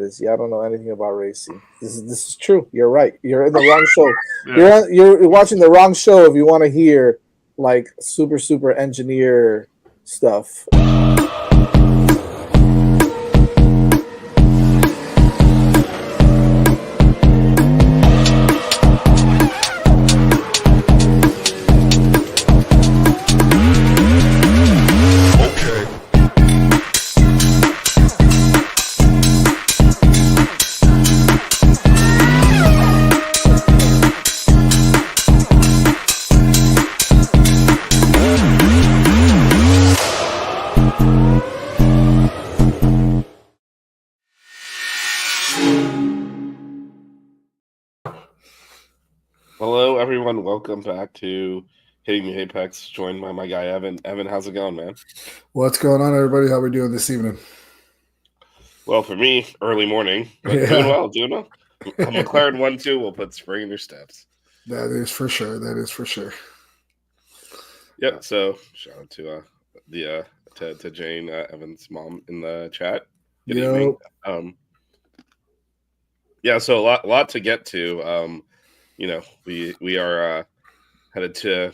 is y'all don't know anything about racing. This is true. You're right. You're in the wrong show. Yeah. You're watching the wrong show if you want to hear like super engineer stuff. Hello, everyone. Welcome back to Hitting the Apex. Joined by my guy Evan. Evan, how's it going, man? What's going on, everybody? How we doing this evening? Well, for me, early morning, but doing well. A McLaren 1-2 will put spring in your steps. That is for sure. Yep. So shout out to to Jane, Evan's mom, in the chat. Good evening. Yeah. So a lot to get to. We are headed to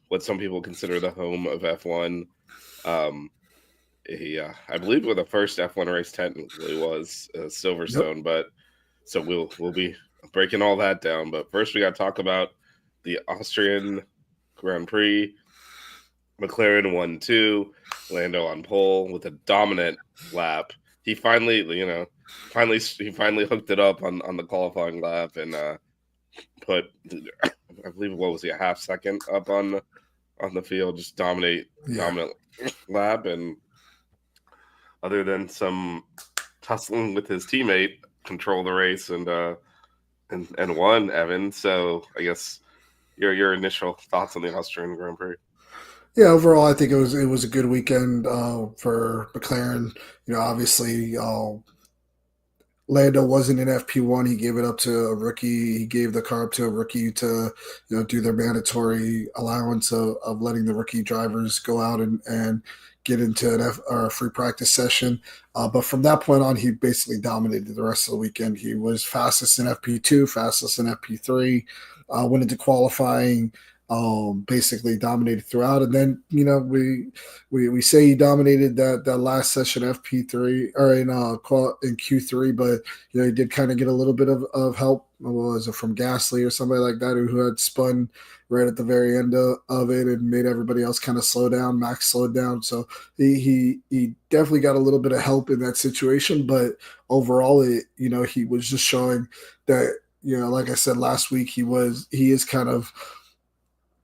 what some people consider the home of F1. I believe where the first F1 race technically was Silverstone, but so we'll be breaking all that down. But first, we got to talk about the Austrian Grand Prix. McLaren 1-2, Lando on pole with a dominant lap. He finally hooked it up on the qualifying lap and put, I believe, what was he, a half second up on the field, just dominant lap. And other than some tussling with his teammate, control the race and won, Evan. So I guess your initial thoughts on the Austrian Grand Prix. Yeah, overall, I think it was a good weekend for McLaren. Obviously, Lando wasn't in FP1. He gave it up to a rookie. He gave the car up to a rookie to do their mandatory allowance of letting the rookie drivers go out and get into a free practice session. But from that point on, he basically dominated the rest of the weekend. He was fastest in FP2, fastest in FP3, went into qualifying, basically dominated throughout. And then, we say he dominated that last session FP3 or in Q3, but, he did kind of get a little bit of help. Was it from Gasly or somebody like that who had spun right at the very end of it and made everybody else kind of slow down. Max slowed down. So he definitely got a little bit of help in that situation. But overall, he was just showing that, like I said last week, he is kind of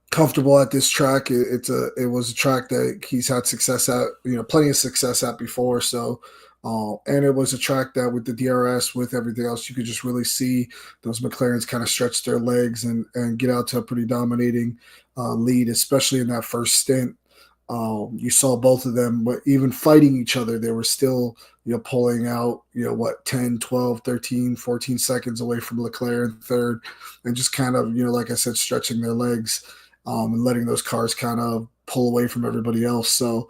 comfortable at this track. It was a track that he's had success at, plenty of success at before. So, and it was a track that with the DRS, with everything else, you could just really see those McLarens kind of stretch their legs and get out to a pretty dominating lead, especially in that first stint. You saw both of them, but even fighting each other, they were still, pulling out, 10, 12, 13, 14 seconds away from Leclerc in third, and just kind of, like I said, stretching their legs and letting those cars kind of pull away from everybody else. So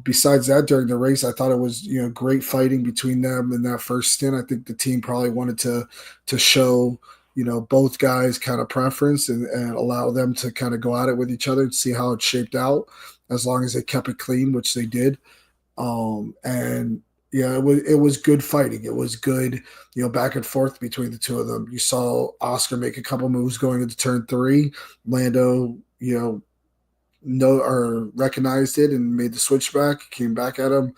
besides that, during the race, I thought it was, great fighting between them in that first stint. I think the team probably wanted to show, both guys kind of preference and allow them to kind of go at it with each other and see how it shaped out, as long as they kept it clean, which they did. And yeah, it was good fighting. It was good, back and forth between the two of them. You saw Oscar make a couple moves going into turn 3. Lando, recognized it and made the switch back, came back at him,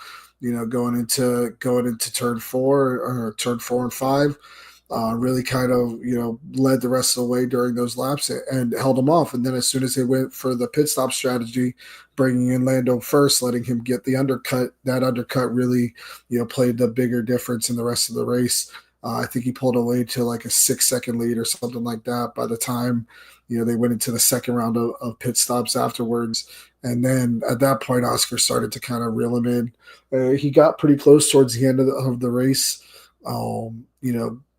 going into turn 4 or turn 4 and 5. Really kind of, led the rest of the way during those laps and held them off. And then as soon as they went for the pit stop strategy, bringing in Lando first, letting him get the undercut, that undercut really, played the bigger difference in the rest of the race. I think he pulled away to like a 6-second lead or something like that by the time, they went into the second round of pit stops afterwards. And then at that point, Oscar started to kind of reel him in. He got pretty close towards the end of the race,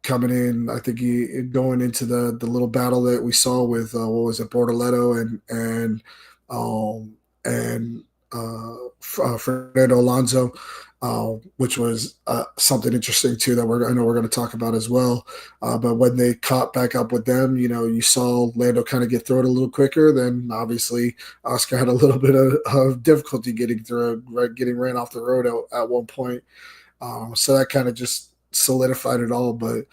coming in. I think he going into the little battle that we saw with Bortoletto and Fernando Alonso. which was something interesting too that I know we're going to talk about as well. But when they caught back up with them, you saw Lando kind of get through it a little quicker. Then obviously Oscar had a little bit of difficulty getting through, right, getting ran off the road at one point. So that kind of just solidified it all. But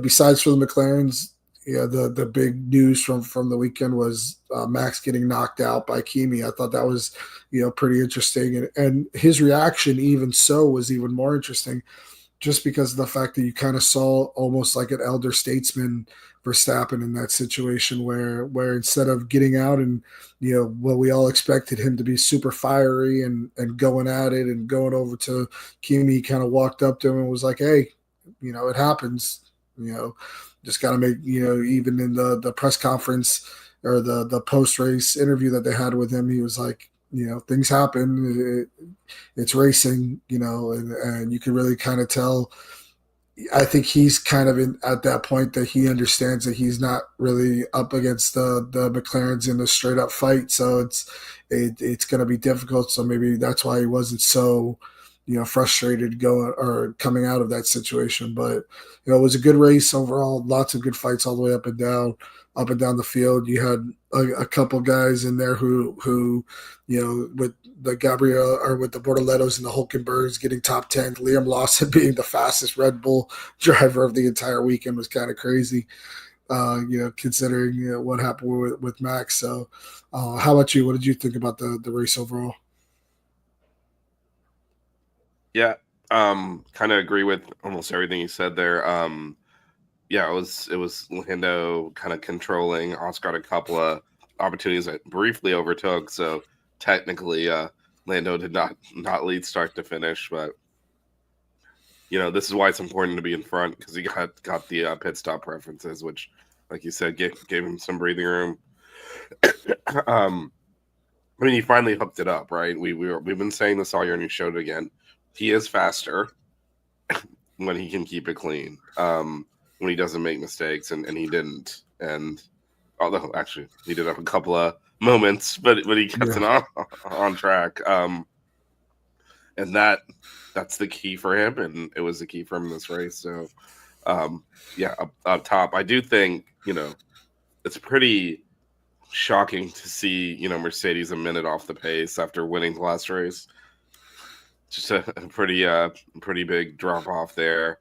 besides for the McLarens, the big news from the weekend was Max getting knocked out by Kimi. I thought that was pretty interesting, and his reaction even so was even more interesting, just because of the fact that you kind of saw almost like an elder statesman Verstappen in that situation where instead of getting out and what we all expected him to be super fiery and going at it and going over to Kimi, he kind of walked up to him and was like, hey, it happens, just got to make, even in the press conference or the post race interview that they had with him, he was like, things happen. It's racing, and you can really kind of tell. I think he's kind of at that point that he understands that he's not really up against the McLarens in a straight up fight. So it's going to be difficult. So maybe that's why he wasn't so, frustrated going or coming out of that situation. But, it was a good race overall. Lots of good fights all the way up and down the field. You had a couple guys in there who, with the Gabriel or with the Bortoletos and the Hulkenbergs getting top 10, Liam Lawson being the fastest Red Bull driver of the entire weekend was kind of crazy, considering what happened with Max. So how about you? What did you think about the race overall? Yeah, kind of agree with almost everything you said there. Yeah, it was Lando kind of controlling. Oscar had a couple of opportunities that briefly overtook, so technically Lando did not lead start to finish, but this is why it's important to be in front, because he got the pit stop preferences, which, like you said, gave him some breathing room. I mean, he finally hooked it up, right? We've been saying this all year, and he showed it again. He is faster when he can keep it clean, when he doesn't make mistakes, and he didn't. And although actually he did have a couple of moments, but he kept it on track. And that's the key for him, and it was the key for him in this race. So, yeah, up top, I do think it's pretty shocking to see Mercedes a minute off the pace after winning the last race. Just a pretty big drop off there.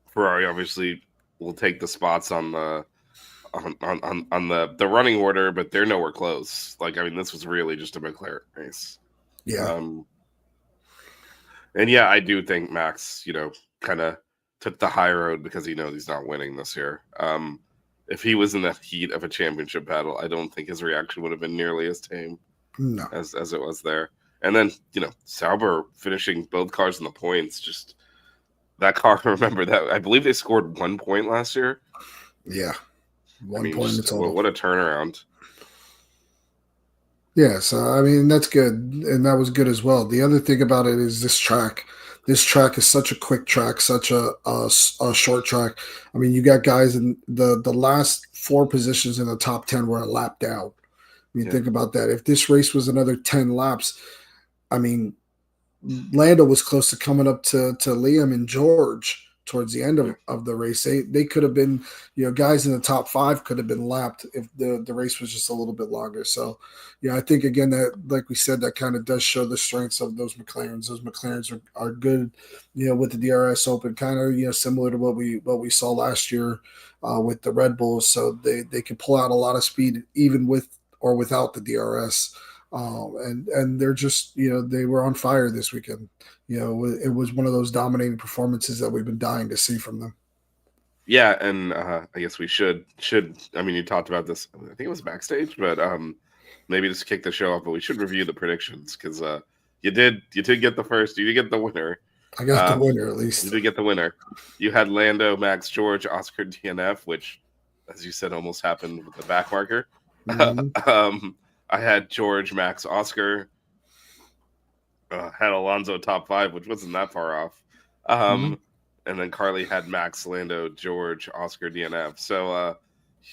Ferrari obviously will take the spots on the running order, but they're nowhere close. Like, I mean, this was really just a McLaren race. Yeah. And yeah, I do think Max, kind of took the high road because he knows he's not winning this year. If he was in the heat of a championship battle, I don't think his reaction would have been nearly as tame as it was there. And then, Sauber finishing both cars in the points, just that car, remember that, I believe they scored 1 point last year. Yeah. 1 point in total. What a turnaround. Yeah, so I mean that's good, and that was good as well. The other thing about it is this track. This track is such a quick track, such a short track. I mean, you got guys in the last 4 positions in the top 10 were a lap down. I mean, think about that. If this race was another 10 laps, I mean, Lando was close to coming up to Liam and George towards the end of the race. They could have been, guys in the top 5 could have been lapped if the race was just a little bit longer. So, I think again that, like we said, that kind of does show the strengths of those McLarens. Those McLarens are good, with the DRS Open, kind of similar to what we saw last year with the Red Bulls. So they can pull out a lot of speed even with or without the DRS. And they're just, they were on fire this weekend. It was one of those dominating performances that we've been dying to see from them. Yeah, and I guess we should. I mean, you talked about this. I think it was backstage, but maybe just kick the show off. But we should review the predictions, because you did get the first. You did get the winner. I got the winner at least. You did get the winner. You had Lando, Max, George, Oscar, DNF, which, as you said, almost happened with the back marker. Mm-hmm. I had George, Max, Oscar. Had Alonso top 5, which wasn't that far off. And then Carly had Max, Lando, George, Oscar, DNF. So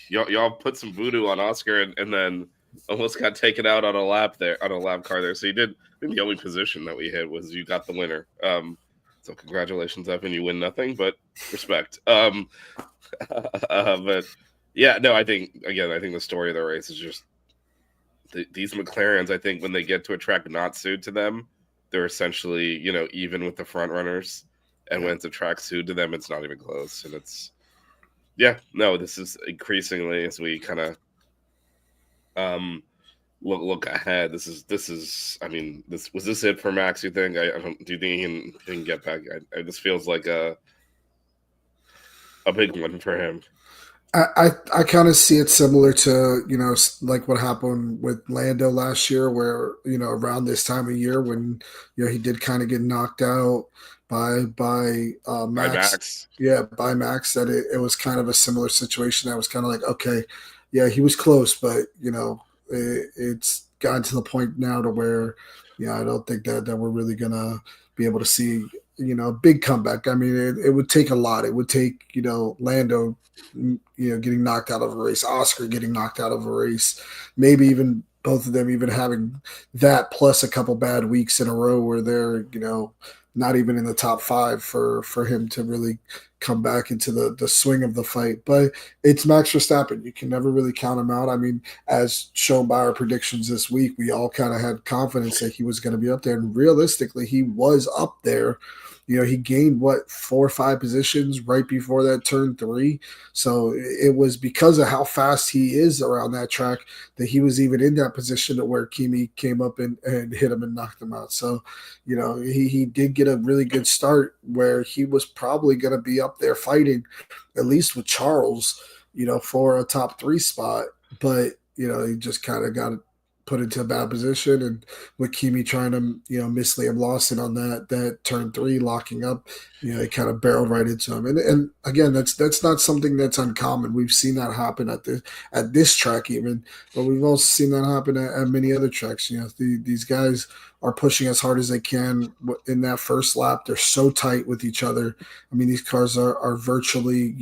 y'all put some voodoo on Oscar, and then almost got taken out on a lap car there. So you did. I think the only position that we hit was you got the winner. So congratulations, Evan. You win nothing, but respect. But yeah, no, I think the story of the race is just these McLarens. I think when they get to a track not suited to them, they're essentially even with the front runners, and when it's a track suited to them, it's not even close. And it's this is increasingly as we kind of look ahead. This is. I mean, was this it for Max? You think? I don't. Do you think he can get back? This feels like a big one for him. I kind of see it similar to, like what happened with Lando last year, where, around this time of year when, he did kind of get knocked out by Max. By Max. Yeah, by Max, that it was kind of a similar situation. I was kind of like, okay, yeah, he was close, but, it's gotten to the point now to where, I don't think that we're really going to be able to see, a big comeback. I mean, it would take a lot. It would take, Lando getting knocked out of a race, Oscar getting knocked out of a race, maybe even both of them even having that plus a couple bad weeks in a row where they're, not even in the top 5 for him to really come back into the swing of the fight. But it's Max Verstappen. You can never really count him out. I mean, as shown by our predictions this week, we all kind of had confidence that he was going to be up there. And realistically, he was up there. He gained 4 or 5 positions right before that turn 3. So it was because of how fast he is around that track that he was even in that position to where Kimi came up and hit him and knocked him out. So, he did get a really good start where he was probably going to be up there fighting, at least with Charles, for a top 3 spot. But, he just kind of got put into a bad position, and with Kimi trying to miss Liam Lawson on that turn 3 locking up, he kind of barreled right into him. And again, that's not something that's uncommon. We've seen that happen at this track even, but we've also seen that happen at many other tracks. These guys are pushing as hard as they can in that first lap. They're so tight with each other. I mean, these cars are virtually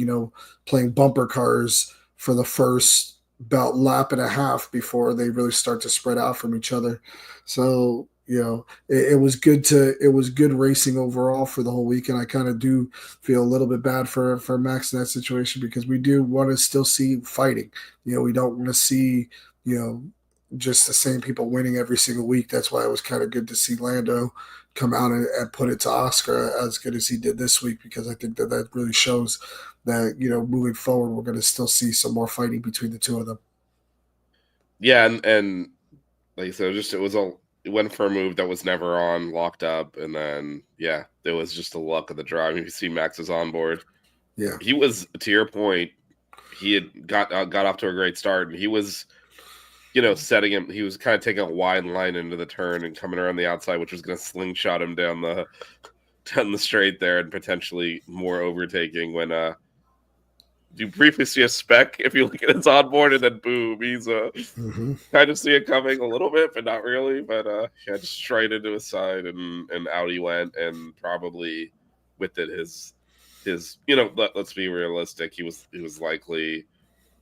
playing bumper cars for the first about lap and a half before they really start to spread out from each other. So, it was good racing overall for the whole weekend. I kind of do feel a little bit bad for Max in that situation because we do want to still see fighting. We don't want to see, just the same people winning every single week. That's why it was kind of good to see Lando come out and put it to Oscar as good as he did this week, because I think that really shows that, moving forward, we're going to still see some more fighting between the two of them. Yeah, and like I said, it went for a move that was never on, locked up, and then there was just the luck of the drive. You see Max's on board. Yeah, he was, to your point, he had got off to a great start, and he was, setting him. He was kind of taking a wide line into the turn and coming around the outside, which was going to slingshot him down the straight there, and potentially more overtaking when you briefly see a speck if you look at his onboard, and then boom, he's kind of see it coming a little bit, but not really. But just straight into his side, and out he went, and probably with it his let's be realistic, he was likely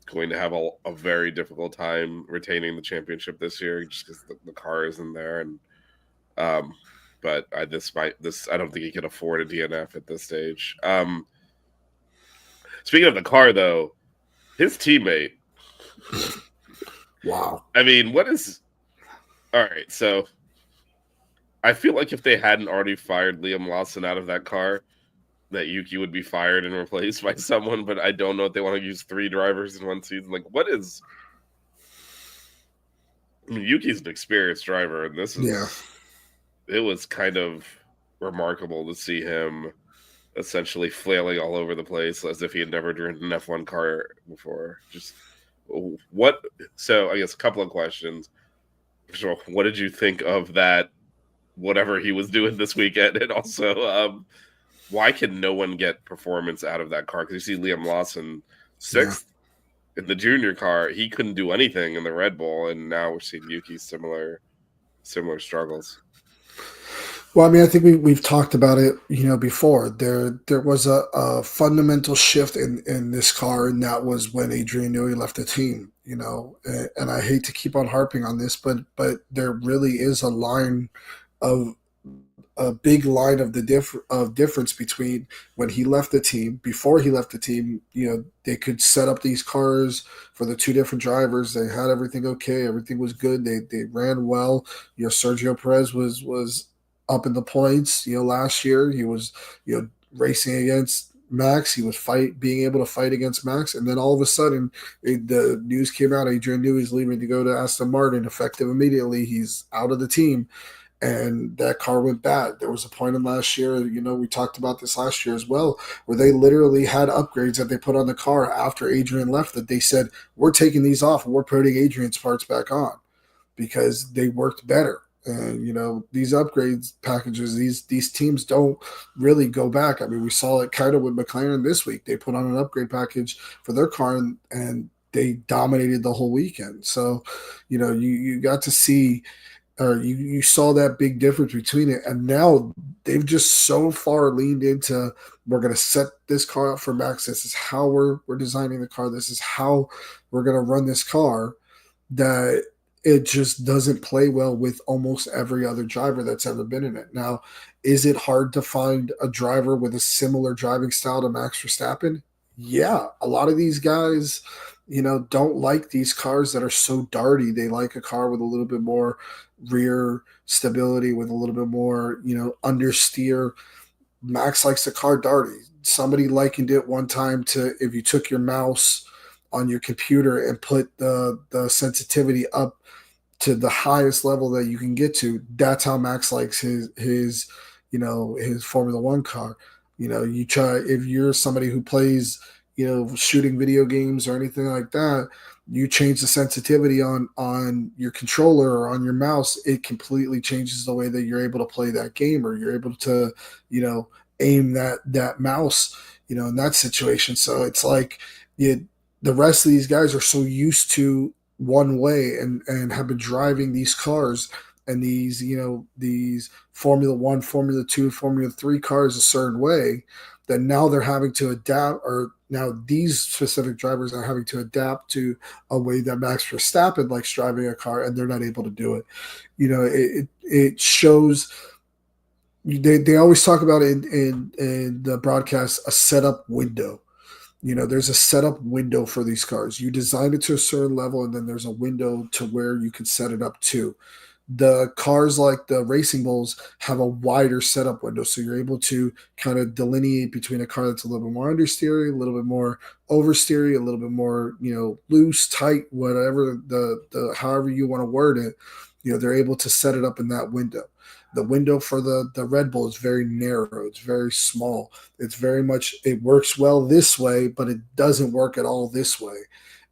going to have a very difficult time retaining the championship this year, just because the car isn't there, and but I don't think he can afford a DNF at this stage. Speaking of the car, though, his teammate. Wow. I mean, all right, so I feel like if they hadn't already fired Liam Lawson out of that car, that Yuki would be fired and replaced by someone, but I don't know if they want to use 3 drivers in one season. Like, I mean, Yuki's an experienced driver, and it was kind of remarkable to see him essentially flailing all over the place as if he had never driven an F1 car before. Just what? So I guess a couple of questions. First of all, what did you think of that? Whatever he was doing this weekend, and also, why can no one get performance out of that car? Because you see Liam Lawson 6th in the junior car, he couldn't do anything in the Red Bull, and now we're seeing Yuki similar struggles. Well, I mean, I think we've talked about it, before. There was a fundamental shift in this car, and that was when Adrian Newey left the team. And I hate to keep on harping on this, but there really is of a big line of of difference between when he left the team. Before he left the team, they could set up these cars for the two different drivers. They had everything okay, everything was good. They ran well. Sergio Perez was up in the points. Last year he was racing against Max. He was being able to fight against Max, and then all of a sudden, the news came out. Adrian Newey is leaving to go to Aston Martin. Effective immediately, he's out of the team, and that car went bad. There was a point in last year, we talked about this last year as well, where they literally had upgrades that they put on the car after Adrian left that they said, we're taking these off and we're putting Adrian's parts back on because they worked better. And these upgrades packages, these teams don't really go back. I mean, we saw it kind of with McLaren this week. They put on an upgrade package for their car, and they dominated the whole weekend. So, you got to see, or you saw that big difference between it. And now they've just so far leaned into, we're going to set this car up for Max. This is how we're designing the car. This is how we're going to run this car, that it just doesn't play well with almost every other driver that's ever been in it. Now, is it hard to find a driver with a similar driving style to Max Verstappen? Yeah, a lot of these guys, don't like these cars that are so darty. They like a car with a little bit more rear stability, with a little bit more, understeer. Max likes the car darty. Somebody likened it one time to if you took your mouse on your computer and put the sensitivity up to the highest level that you can get to. That's how Max likes his Formula One car. You try, if you're somebody who plays, shooting video games or anything like that, you change the sensitivity on your controller or on your mouse, it completely changes the way that you're able to play that game, or you're able to, aim that mouse, in that situation. So it's like the rest of these guys are so used to one way, and have been driving these cars and these Formula One, Formula Two, Formula Three cars a certain way, that now they're having to adapt, or now these specific drivers are having to adapt to a way that Max Verstappen likes driving a car, and they're not able to do it. It shows. They always talk about in the broadcast a setup window. There's a setup window for these cars. You design it to a certain level, and then there's a window to where you can set it up to. The cars like the Racing Bulls have a wider setup window, so you're able to kind of delineate between a car that's a little bit more understeery, a little bit more oversteery, a little bit more, loose, tight, whatever the however you want to word it. They're able to set it up in that window. The window for the Red Bull is very narrow. It's very small. It's very much, it works well this way, but it doesn't work at all this way.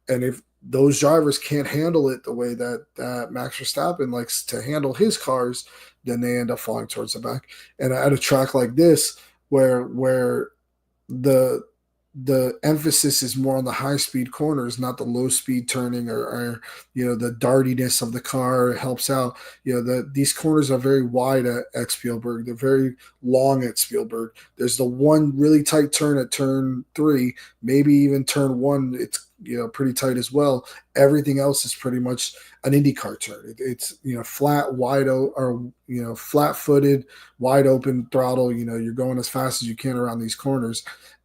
And if those drivers can't handle it the way that Max Verstappen likes to handle his cars, then they end up falling towards the back. And at a track like this, where the emphasis is more on the high speed corners, not the low speed turning, or the dartiness of the car helps out. These corners are very wide at Spielberg. They're very long at Spielberg. There's the one really tight turn at turn 3, maybe even turn 1. It's pretty tight as well. Everything else is pretty much an IndyCar turn. It's flat, wide, or flat footed, wide open throttle. You're going as fast as you can around these corners.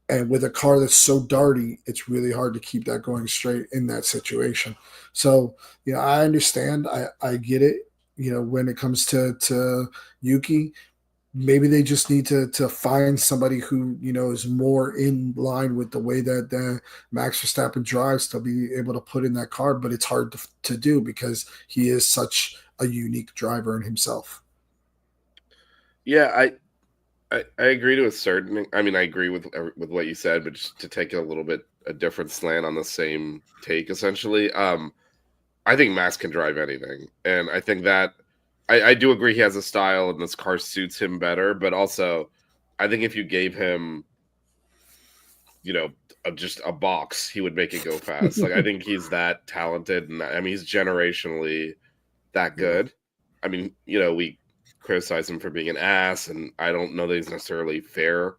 And with a car that's so darty, it's really hard to keep that going straight in that situation. So, I understand. I get it. When it comes to Yuki, maybe they just need to find somebody who, is more in line with the way that Max Verstappen drives to be able to put in that car. But it's hard to do because he is such a unique driver in himself. Yeah, I agree to a certain. I mean, I agree with what you said, but just to take a little bit a different slant on the same take, essentially. I think Max can drive anything, and I think that I do agree he has a style, and this car suits him better. But also, I think if you gave him, just a box, he would make it go fast. Like, I think he's that talented, and I mean, he's generationally that good. I mean, criticize him for being an ass, and I don't know that he's necessarily fair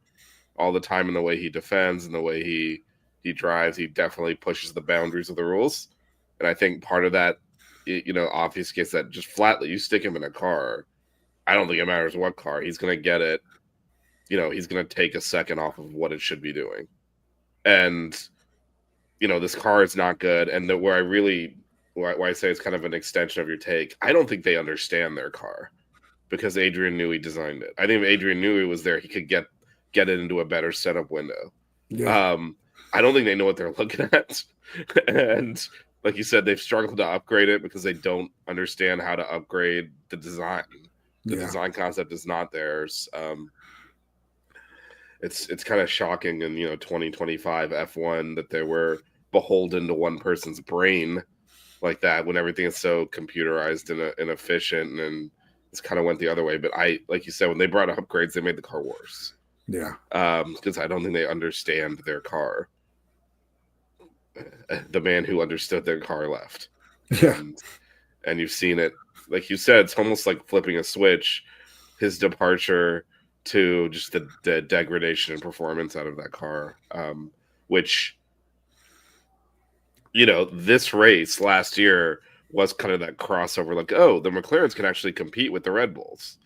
all the time in the way he defends and the way he drives. He definitely pushes the boundaries of the rules, and I think part of that, obfuscates that just flatly. You stick him in a car, I don't think it matters what car, he's going to get it. He's going to take a second off of what it should be doing, and this car is not good. And where I say it's kind of an extension of your take, I don't think they understand their car, because Adrian Newey designed it. I think if Adrian Newey was there, he could get it into a better setup window. Yeah. I don't think they know what they're looking at. And like you said, they've struggled to upgrade it because they don't understand how to upgrade the design. The design concept is not theirs. It's kind of shocking in 2025 F1 that they were beholden to one person's brain like that, when everything is so computerized and efficient, and it's kind of went the other way. But like you said, when they brought upgrades, they made the car worse. Yeah. Because I don't think they understand their car. The man who understood their car left. Yeah. And you've seen it, like you said, it's almost like flipping a switch. His departure to just the degradation and performance out of that car, which, this race last year was kind of that crossover, like, oh, the McLarens can actually compete with the Red Bulls.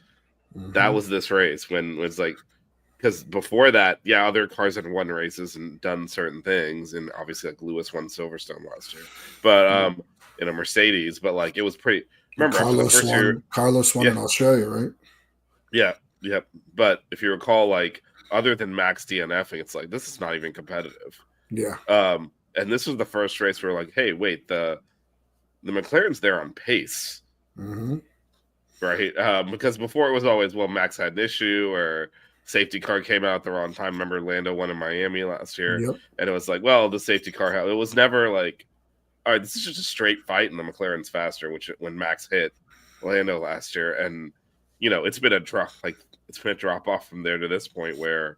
Mm-hmm. That was this race, when it was like, because before that, other cars had won races and done certain things, and obviously like Lewis won Silverstone last year, but in a Mercedes, but like it was pretty. Remember, Carlos won in Australia, right? Yeah. But if you recall, like, other than Max DNFing, it's like, this is not even competitive. Yeah. And this was the first race where, like, hey, wait, the McLaren's there on pace. Mm-hmm. Right? Because before it was always, well, Max had an issue, or safety car came out at the wrong time. Remember, Lando won in Miami last year. Yep. And it was like, well, the safety car, it was never like, all right, this is just a straight fight, and the McLaren's faster, which when Max hit Lando last year. And, it's been a drop, off from there to this point where,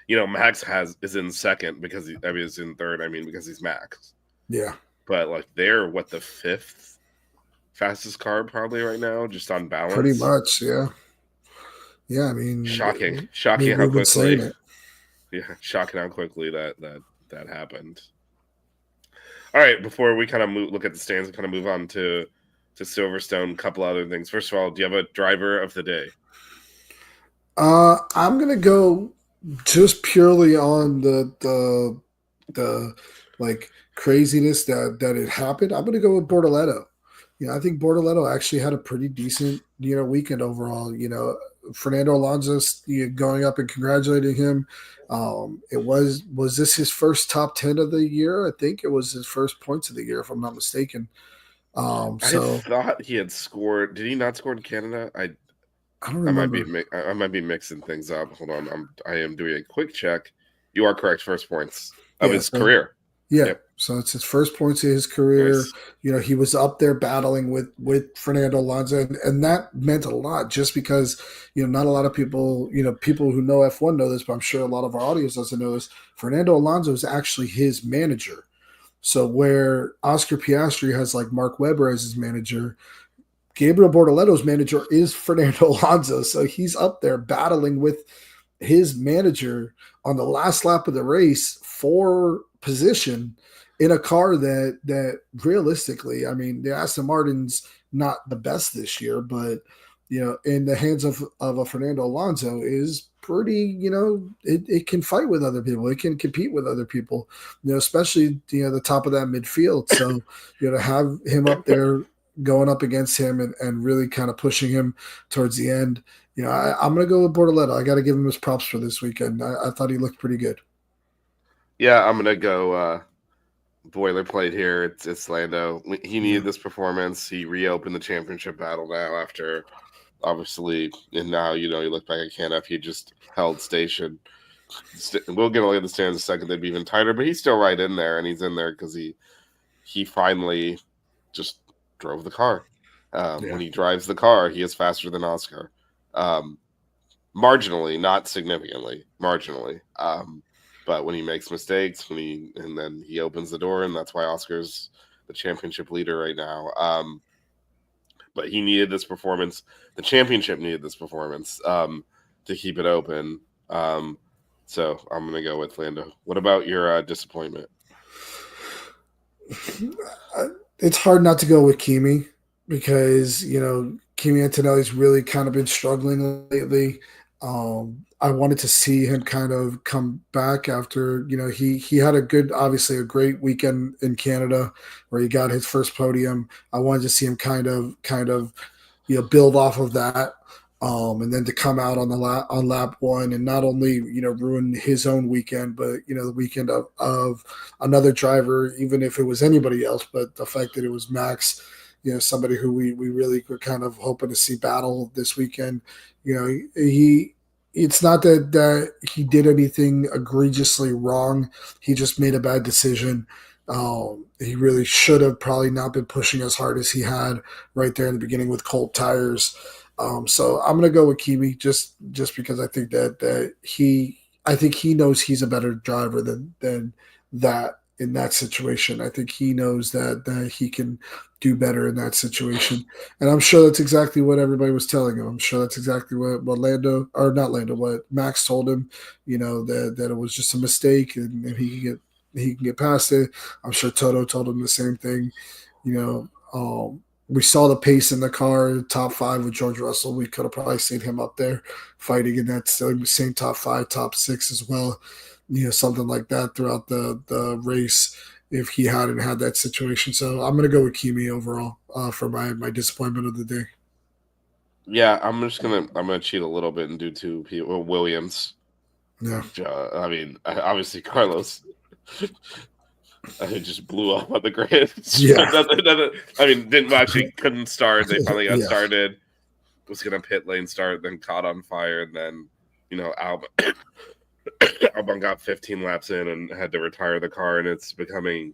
Max is in second because is in third. Because he's Max. Yeah. But like, they're the fifth fastest car probably right now, just on balance. Pretty much, yeah. Yeah, shocking how quickly. Yeah, shocking how quickly that happened. All right, before we kind of look at the stands and kind of move on to Silverstone, a couple other things. First of all, do you have a driver of the day? I'm gonna go just purely on the like craziness that it happened. I'm gonna go with Bortoleto. I think Bortoleto actually had a pretty decent weekend overall. Fernando Alonso going up and congratulating him. Was this his first top 10 of the year? I think it was his first points of the year, if I'm not mistaken. I thought he had scored. Did he not score in Canada? I don't remember. I might be mixing things up. Hold on, I am doing a quick check. You are correct. First points of his career. Yeah, yep. So it's his first points of his career. Nice. He was up there battling with Fernando Alonso, and that meant a lot. Just because not a lot of people, people who know F1 know this, but I'm sure a lot of our audience doesn't know this. Fernando Alonso is actually his manager. So where Oscar Piastri has like Mark Webber as his manager, Gabriel Bortoleto's manager is Fernando Alonso. So he's up there battling with his manager on the last lap of the race for position in a car that realistically, the Aston Martin's not the best this year, but in the hands of a Fernando Alonso is pretty, it can fight with other people. It can compete with other people, especially, the top of that midfield. So, to have him up there going up against him and really kind of pushing him towards the end, I'm going to go with Bortoleto. I got to give him his props for this weekend. I thought he looked pretty good. Yeah, I'm going to go boilerplate here. It's Lando. He needed this performance. He reopened the championship battle now after, obviously, and now, you look back at Canada, he just held station. We'll get a look at the stands in a second. They'd be even tighter, but he's still right in there, and he's in there because he finally just drove the car. When he drives the car, he is faster than Oscar. Marginally, not significantly, marginally. But when he makes mistakes, and then he opens the door, and that's why Oscar's the championship leader right now. but he needed this performance. The championship needed this performance to keep it open. So I'm going to go with Lando. What about your disappointment? It's hard not to go with Kimi because, Kimi Antonelli's really kind of been struggling lately. I wanted to see him kind of come back after, he had obviously a great weekend in Canada where he got his first podium. I wanted to see him kind of, build off of that. And then to come out on on lap one and not only ruin his own weekend, but the weekend of another driver, even if it was anybody else. But the fact that it was Max, somebody who we really were kind of hoping to see battle this weekend. It's not that he did anything egregiously wrong. He just made a bad decision. He really should have probably not been pushing as hard as he had right there in the beginning with cold tires. So I'm gonna go with Kimi just because I think that he knows he's a better driver than that in that situation. I think he knows that he can do better in that situation, and I'm sure that's exactly what everybody was telling him. I'm sure that's exactly what what Max told him. That it was just a mistake and he can get past it. I'm sure Toto told him the same thing. We saw the pace in the car, top 5 with George Russell. We could have probably seen him up there fighting in that same top 5, top 6 as well. Something like that throughout the race if he hadn't had that situation. So I'm going to go with Kimi overall for my disappointment of the day. Yeah, I'm gonna cheat a little bit and do 2 people. Williams. Yeah. I mean, obviously Carlos. It just blew up on the grid. Yeah. I mean, couldn't start. They finally got started. Was gonna pit lane start, then caught on fire, and then Albon got 15 laps in and had to retire the car, and it's becoming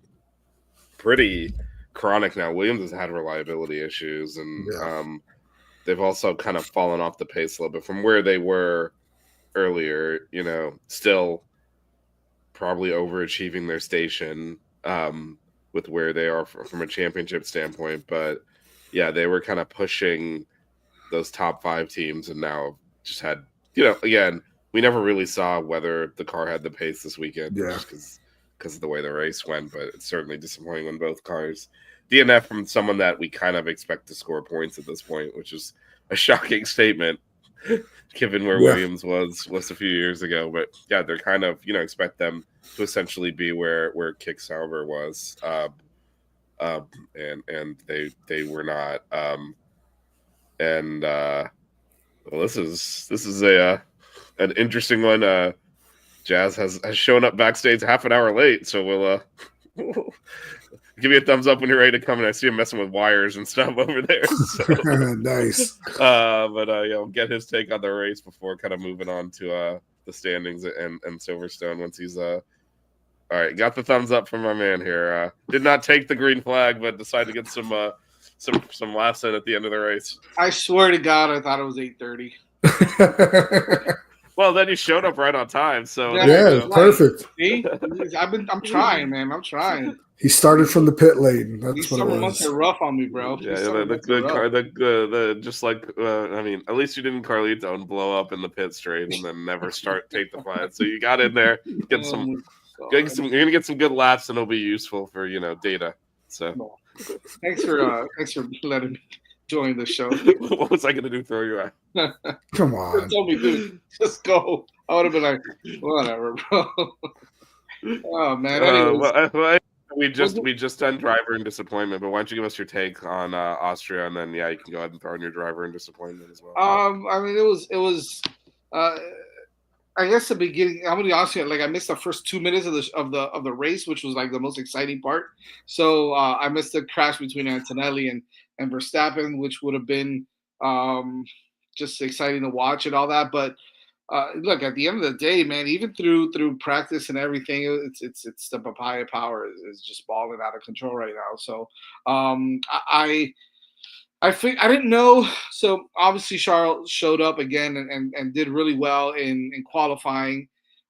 pretty chronic now. Williams has had reliability issues, and they've also kind of fallen off the pace a little bit from where they were earlier. Still probably overachieving their station with where they are from a championship standpoint. But yeah, they were kind of pushing those top 5 teams and now just had, again, we never really saw whether the car had the pace this weekend just because of the way the race went. But it's certainly disappointing when both cars DNF from someone that we kind of expect to score points at this point, which is a shocking statement given where Williams was a few years ago. But yeah, they're kind of, expect them to essentially be where Kick Sauber was. And they were not. Well, this is an interesting one. Jazz has shown up backstage half an hour late, so we'll give you a thumbs up when you're ready to come. And I see him messing with wires and stuff over there. So. Nice. But we'll get his take on the race before kind of moving on to the standings and Silverstone once he's all right. Got the thumbs up from my man here. Did not take the green flag, but decided to get some laughs in at the end of the race. I swear to God, I thought it was 8:30. Well, then you showed up right on time, so yeah, perfect. See? I'm trying, man. I'm trying. He started from the pit lane. That's These what it summer was. months are rough on me, bro. Yeah, the just like I mean, at least you didn't Carlito and blow up in the pit straight and then never take the flag. So you got in there, you're gonna get some good laps, and it'll be useful for data. So thanks for letting me join the show. What was I gonna do? Throw you out? Come on. Tell me, dude, just go. I would have been like, whatever, bro. Oh man. We just done driver and disappointment, but why don't you give us your take on Austria, and then you can go ahead and throw in your driver and disappointment as well. I mean, it was. I guess the beginning. I'm gonna be honest with you. Like, I missed the first 2 minutes of the race, which was like the most exciting part. So I missed the crash between Antonelli and Verstappen, which would have been just exciting to watch and all that. But look, at the end of the day, man, even through practice and everything, it's the papaya power is just balling out of control right now. So I think I didn't know. So obviously Charles showed up again and did really well in qualifying.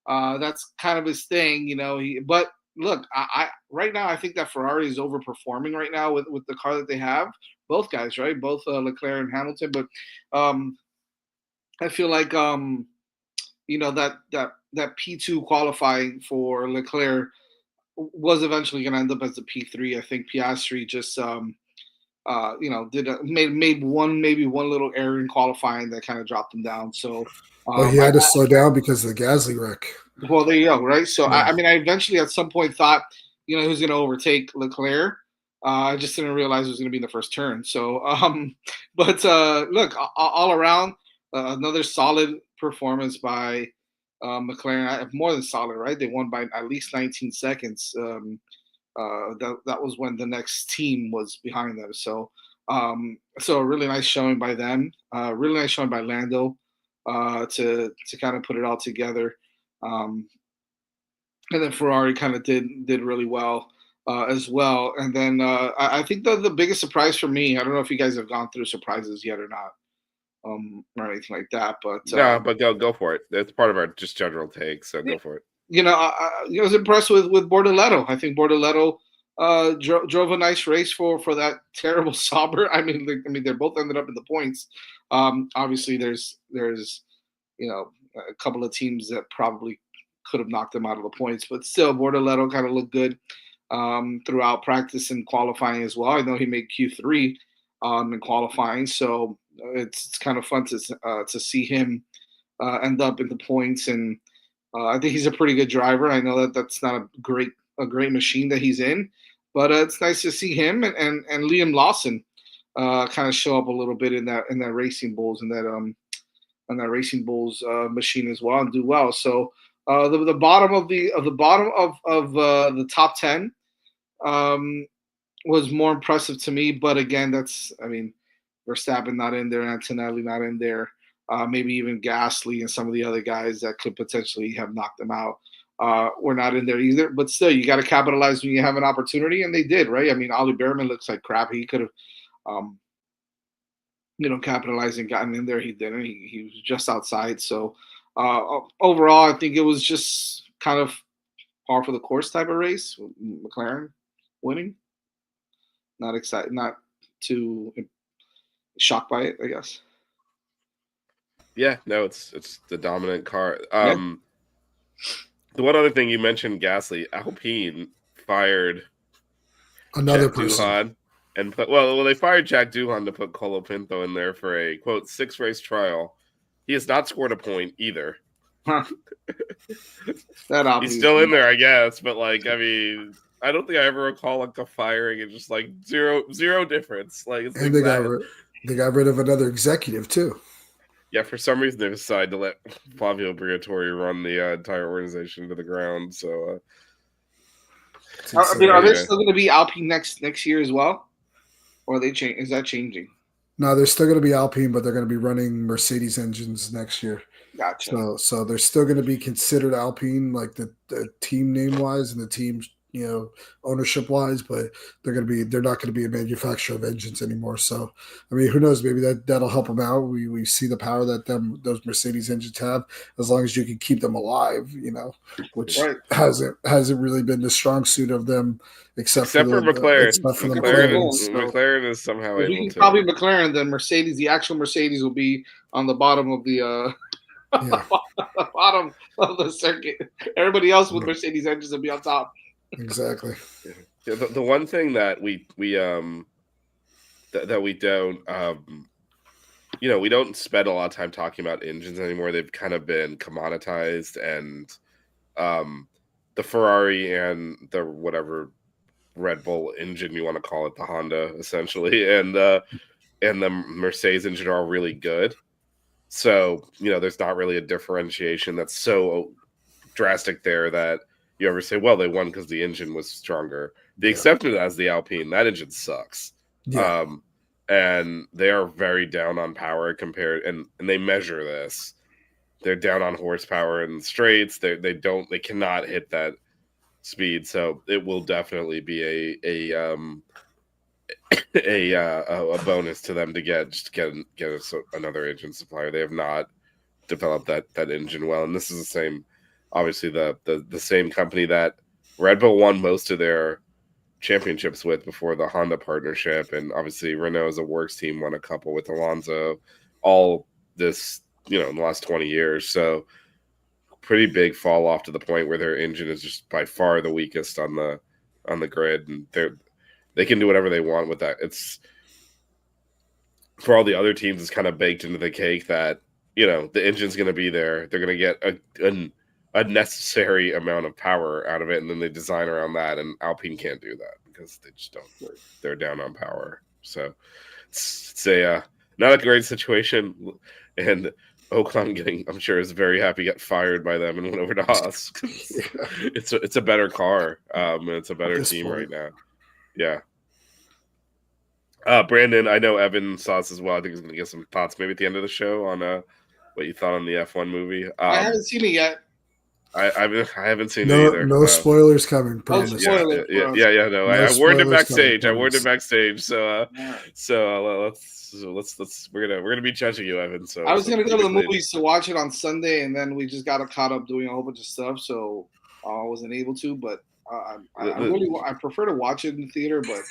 That's kind of his thing, but look, I right now I think that Ferrari is overperforming right now with the car that they have. both guys, right? Both Leclerc and Hamilton. But I feel like that P2 qualifying for Leclerc was eventually going to end up as the P3. I think Piastri just made maybe one little error in qualifying that kind of dropped him down. So Well, he had to slow down because of the Gasly wreck. well, there you go, right? So Yeah. I eventually at some point thought, he was going to overtake Leclerc. I just didn't realize it was going to be in the first turn. So, but look, all around, another solid performance by McLaren. More than solid, right? They won by at least 19 seconds. That was when the next team was behind them. So, so a really nice showing by them. Really nice showing by Lando to kind of put it all together. And then Ferrari kind of did really well as well. And then I think the biggest surprise for me, I don't know if you guys have gone through surprises yet or not, or anything like that. But no, but go for it. It's part of our just general take, so go for it. I was impressed with Bortoleto. I think Bortoleto drove a nice race for that terrible Sauber. I mean, they both ended up in the points. Obviously, there's a couple of teams that probably could have knocked them out of the points, but still, Bortoleto kind of looked good throughout practice and qualifying as well. I know he made Q3 in qualifying, so it's kind of fun to see him end up in the points. And I think he's a pretty good driver. I know that's not a great machine that he's in, but it's nice to see him and Liam Lawson kind of show up a little bit in that Racing Bulls and that Racing Bulls machine as well and do well. So the bottom of the top 10 was more impressive to me. But again, Verstappen not in there, Antonelli not in there. Maybe even Gasly and some of the other guys that could potentially have knocked them out were not in there either. But still, you got to capitalize when you have an opportunity, and they did, right? I mean, Ollie Behrman looks like crap. He could have, capitalized and gotten in there. He didn't. He was just outside. So overall, I think it was just kind of par for the course type of race. McLaren winning. Not excited. Not too shocked by it, I guess. Yeah, no, it's the dominant car. Yeah. The one other thing you mentioned, Gasly, Alpine fired Another Jack person. Doohan and they fired Jack Doohan to put Colapinto in there for a quote 6-race trial. He has not scored a point either. Huh. He's still in there, I guess, but I don't think I ever recall a firing and just zero difference. And they got rid of another executive too. Yeah, for some reason they decided to let Flavio Briatore run the entire organization to the ground. So, are they still going to be Alpine next year as well, or are they change? Is that changing? No, they're still going to be Alpine, but they're going to be running Mercedes engines next year. Gotcha. So they're still going to be considered Alpine, like the team name wise and the team ownership wise, but they're not going to be a manufacturer of engines anymore. So I mean, who knows? Maybe that'll help them out. We see the power that those Mercedes engines have, as long as you can keep them alive, which hasn't really been the strong suit of them, except for McLaren. McLaren. McLaren is somehow able to probably McLaren. Then Mercedes, the actual Mercedes, will be on the bottom of the. The bottom of the circuit. Everybody else with Mercedes engines will be on top. Exactly. Yeah, the one thing that we don't we don't spend a lot of time talking about engines anymore. They've kind of been commoditized, and the Ferrari and the whatever Red Bull engine you want to call it, the Honda essentially, and the Mercedes engine are all really good. So, there's not really a differentiation that's so drastic there that you ever say, well, they won because the engine was stronger. The exception is the Alpine. That engine sucks. Yeah. And they are very down on power compared, and they measure this. They're down on horsepower in the straights. They cannot hit that speed. So it will definitely be a bonus to them to get another engine supplier. They have not developed that engine well, and this is the same. Obviously, the same company that Red Bull won most of their championships with before the Honda partnership, and obviously Renault as a works team won a couple with Alonso, all this in the last 20 years. So pretty big fall off to the point where their engine is just by far the weakest on the grid, and they can do whatever they want with that. It's for all the other teams, it's kind of baked into the cake that the engine's going to be there. They're going to get a necessary amount of power out of it, and then they design around that. And Alpine can't do that because they just don't. They're down on power, so it's a not a great situation. And Ocon I'm sure is very happy, got fired by them and went over to Haas. It's a better car, and it's a better team right now. Yeah. Brandon, I know Evan saw this as well. I think he's going to get some thoughts maybe at the end of the show on what you thought on the F1 movie. I haven't seen it yet. I haven't seen it either. No spoilers coming. Promise. No. I warned him backstage. So let's we're gonna be judging you, Evan. So I was gonna go to the movies to watch it on Sunday, and then we just got caught up doing a whole bunch of stuff, so I wasn't able to. But I prefer to watch it in the theater, but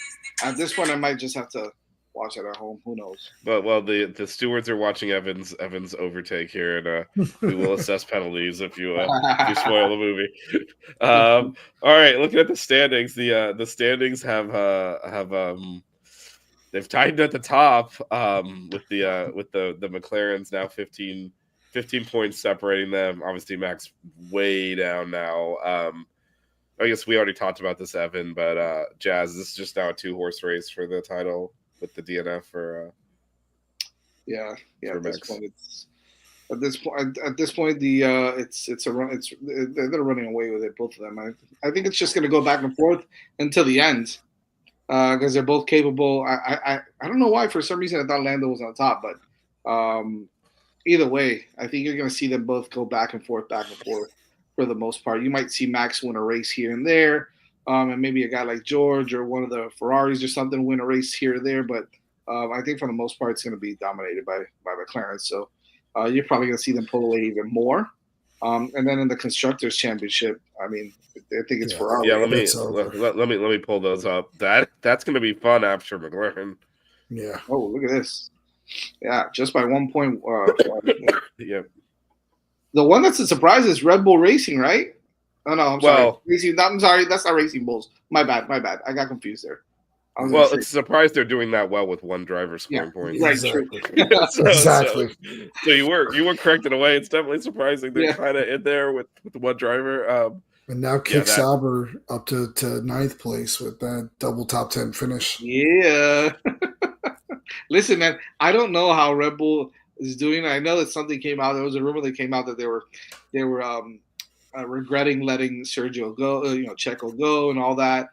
at this point, I might just have to watch it at home. Who knows? But the stewards are watching Evan's overtake here, and we will assess penalties if you spoil the movie. All right, looking at the standings, the standings have they've tightened at the top with the McLarens now 15 points separating them. Obviously, Max way down now. I guess we already talked about this, Evan, but Jazz, this is just now a 2-horse race for the title with the DNF for at this Max. point they're running away with it, both of them. I think it's just going to go back and forth until the end because they're both capable. I don't know why, for some reason I thought Lando was on top, but either way, I think you're going to see them both go back and forth for the most part. You might see Max win a race here and there, and maybe a guy like George or one of the Ferraris or something win a race here or there. But I think for the most part, it's going to be dominated by McLaren. So you're probably going to see them pull away even more. And then in the Constructors' Championship, I mean, I think it's Ferrari. Yeah, let me pull those up. That's going to be fun after McLaren. Yeah. Oh, look at this. Yeah, just by 1 point. Yeah. The one that's a surprise is Red Bull Racing, right? Oh no, I'm sorry. I'm sorry, that's not Racing Bulls. My bad. I got confused there. Well, it's a surprise they're doing that well with one driver scoring points. Right, exactly. Exactly. So you were correct in a way. It's definitely surprising they're kind of in there with one driver. And now kick Sauber up to 9th place with that double top 10 finish. Yeah. Listen, man, I don't know how Red Bull is doing. I know that something came out. There was a rumor that came out that they were regretting letting Sergio go, Checo go, and all that.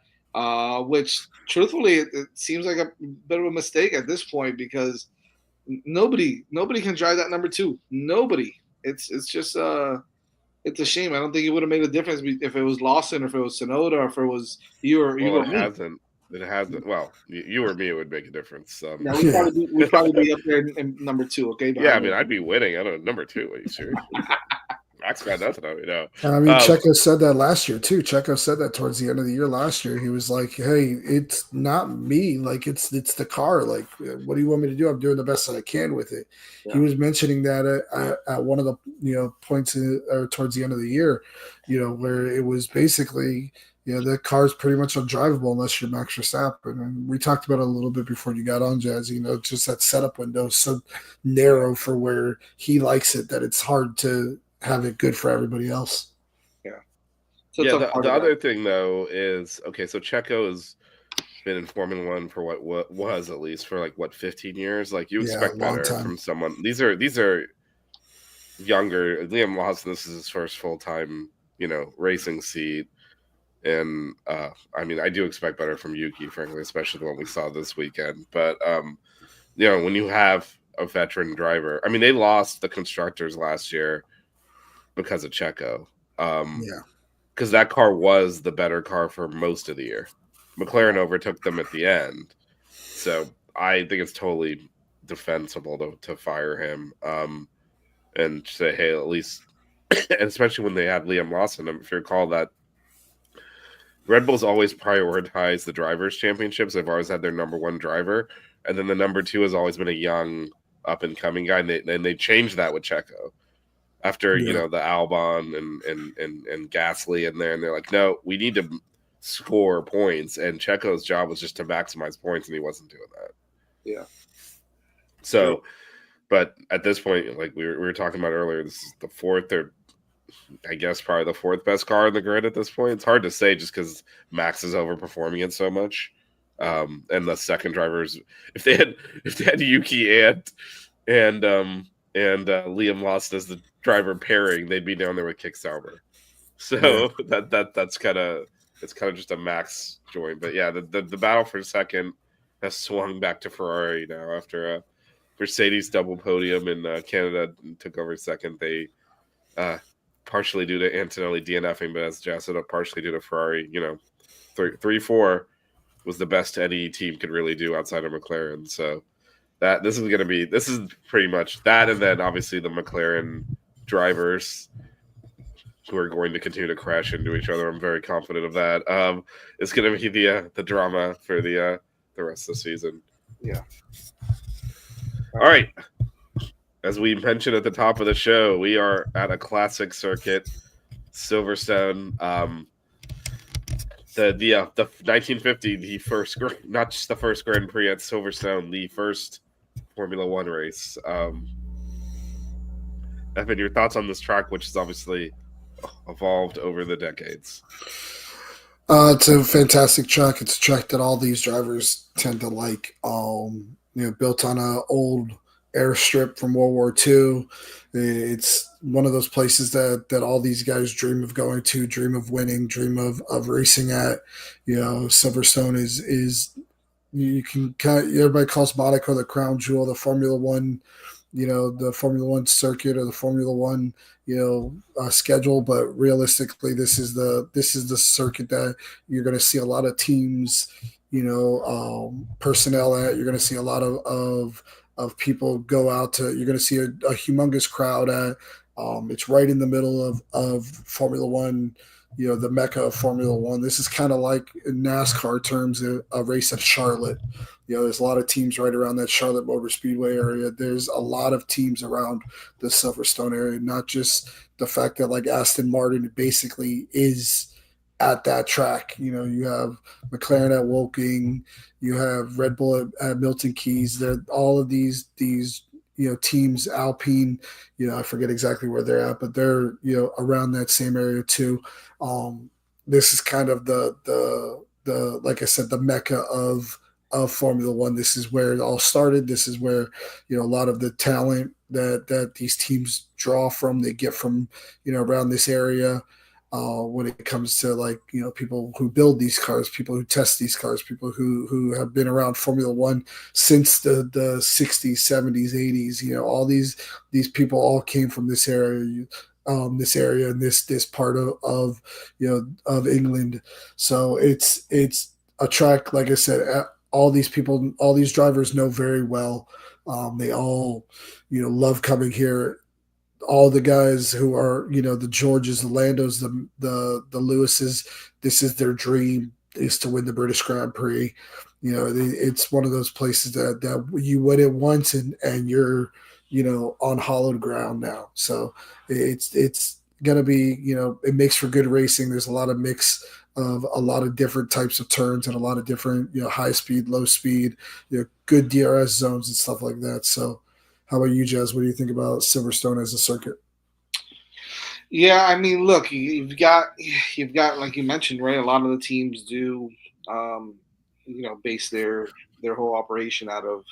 Which, truthfully, it seems like a bit of a mistake at this point because nobody can drive that number 2. Nobody. It's just it's a shame. I don't think it would have made a difference if it was Lawson, or if it was Tsunoda, or if it was you or me. It hasn't. Well, you or me, it would make a difference. Yeah, we'd probably be up there in number 2. Okay. Yeah, I mean, I'd be winning. I don't know, number 2. Are you serious? Max got nothing on me now. And I mean, Checo said that last year too. Checo said that towards the end of the year last year. He was like, "Hey, it's not me. Like, it's the car. Like, what do you want me to do? I'm doing the best that I can with it." Yeah. He was mentioning that at one of the points towards the end of the year, where it was basically. The car's pretty much undrivable unless you're Max Verstappen. And we talked about it a little bit before you got on, Jazz. Just that setup window is so narrow for where he likes it that it's hard to have it good for everybody else. Yeah. So the other thing, though, is, okay, so Checo has been in Formula One for what was at least for 15 years? Like, you expect better from someone. These are younger. Liam Lawson, this is his first full-time, racing seat. And I mean, I do expect better from Yuki, frankly, especially the one we saw this weekend. But when you have a veteran driver, I mean, they lost the constructors last year because of Checo. Because that car was the better car for most of the year. McLaren overtook them at the end, so I think it's totally defensible to fire him and say, hey, at least, and especially when they had Liam Lawson, if you recall that. Red Bull's always prioritized the drivers' championships. They've always had their number one driver, and then the number two has always been a young, up and coming guy. And they changed that with Checo after Yeah. the Albon and Gasly in there, and they're like, no, we need to score points, and Checo's job was just to maximize points, and he wasn't doing that. Yeah. So, but at this point, like we were talking about earlier, this is the fourth or I guess probably the fourth best car in the grid at this point. It's hard to say just because Max is overperforming it so much. And the second drivers, if they had Yuki and Liam Lawson as the driver pairing, they'd be down there with Kick Sauber. So that's kind of just a Max joint. But yeah, the battle for second has swung back to Ferrari now after a Mercedes double podium in Canada took over second. They partially due to Antonelli DNFing, but as Jazz said, partially due to Ferrari. 3-4 was the best any team could really do outside of McLaren. So this is pretty much that, and then obviously the McLaren drivers who are going to continue to crash into each other. I'm very confident of that. It's going to be the drama for the rest of the season. Yeah. All right. As we mentioned at the top of the show, we are at a classic circuit, Silverstone. The 1950, the first, not just the first Grand Prix at Silverstone, the first Formula One race. Evan, your thoughts on this track, which has obviously evolved over the decades? It's a fantastic track. It's a track that all these drivers tend to like. Built on an old airstrip from World War II. It's one of those places that all these guys dream of going to, dream of winning, dream of racing at. Silverstone is you can everybody calls Monaco the crown jewel, the Formula One, the Formula One circuit or the Formula One, schedule. But realistically, this is the circuit that you're going to see a lot of teams, personnel at. You're going to see a lot of people go out to. You're going to see a humongous crowd at. It's right in the middle of Formula One, the mecca of Formula One. This is kind of like in NASCAR terms, a race at Charlotte. There's a lot of teams right around that Charlotte Motor Speedway area. There's a lot of teams around the Silverstone area, not just the fact that like Aston Martin basically is at that track. You have McLaren at Woking, you have Red Bull at Milton Keyes. They're all of these teams, Alpine, I forget exactly where they're at, but they're, around that same area too. This is kind of the like I said, the mecca of Formula One. This is where it all started. This is where, a lot of the talent that these teams draw from, they get from, around this area. When it comes to people who build these cars, people who test these cars, people who have been around Formula One since the 60s, 70s, 80s, all these people all came from this area, and this part of England. So it's a track, like I said, all these people, all these drivers know very well. They all, love coming here. All the guys who are, the Georges, the Landos, the Lewises, this is their dream, is to win the British Grand Prix. It's one of those places that you win it once and you're, on hollowed ground now. So it's going to be, it makes for good racing. There's a lot of mix of a lot of different types of turns and a lot of different, high speed, low speed, good DRS zones and stuff like that. So, how about you, Jazz? What do you think about Silverstone as a circuit? Yeah, I mean, look, you've got like you mentioned, right? A lot of the teams do, base their whole operation out of,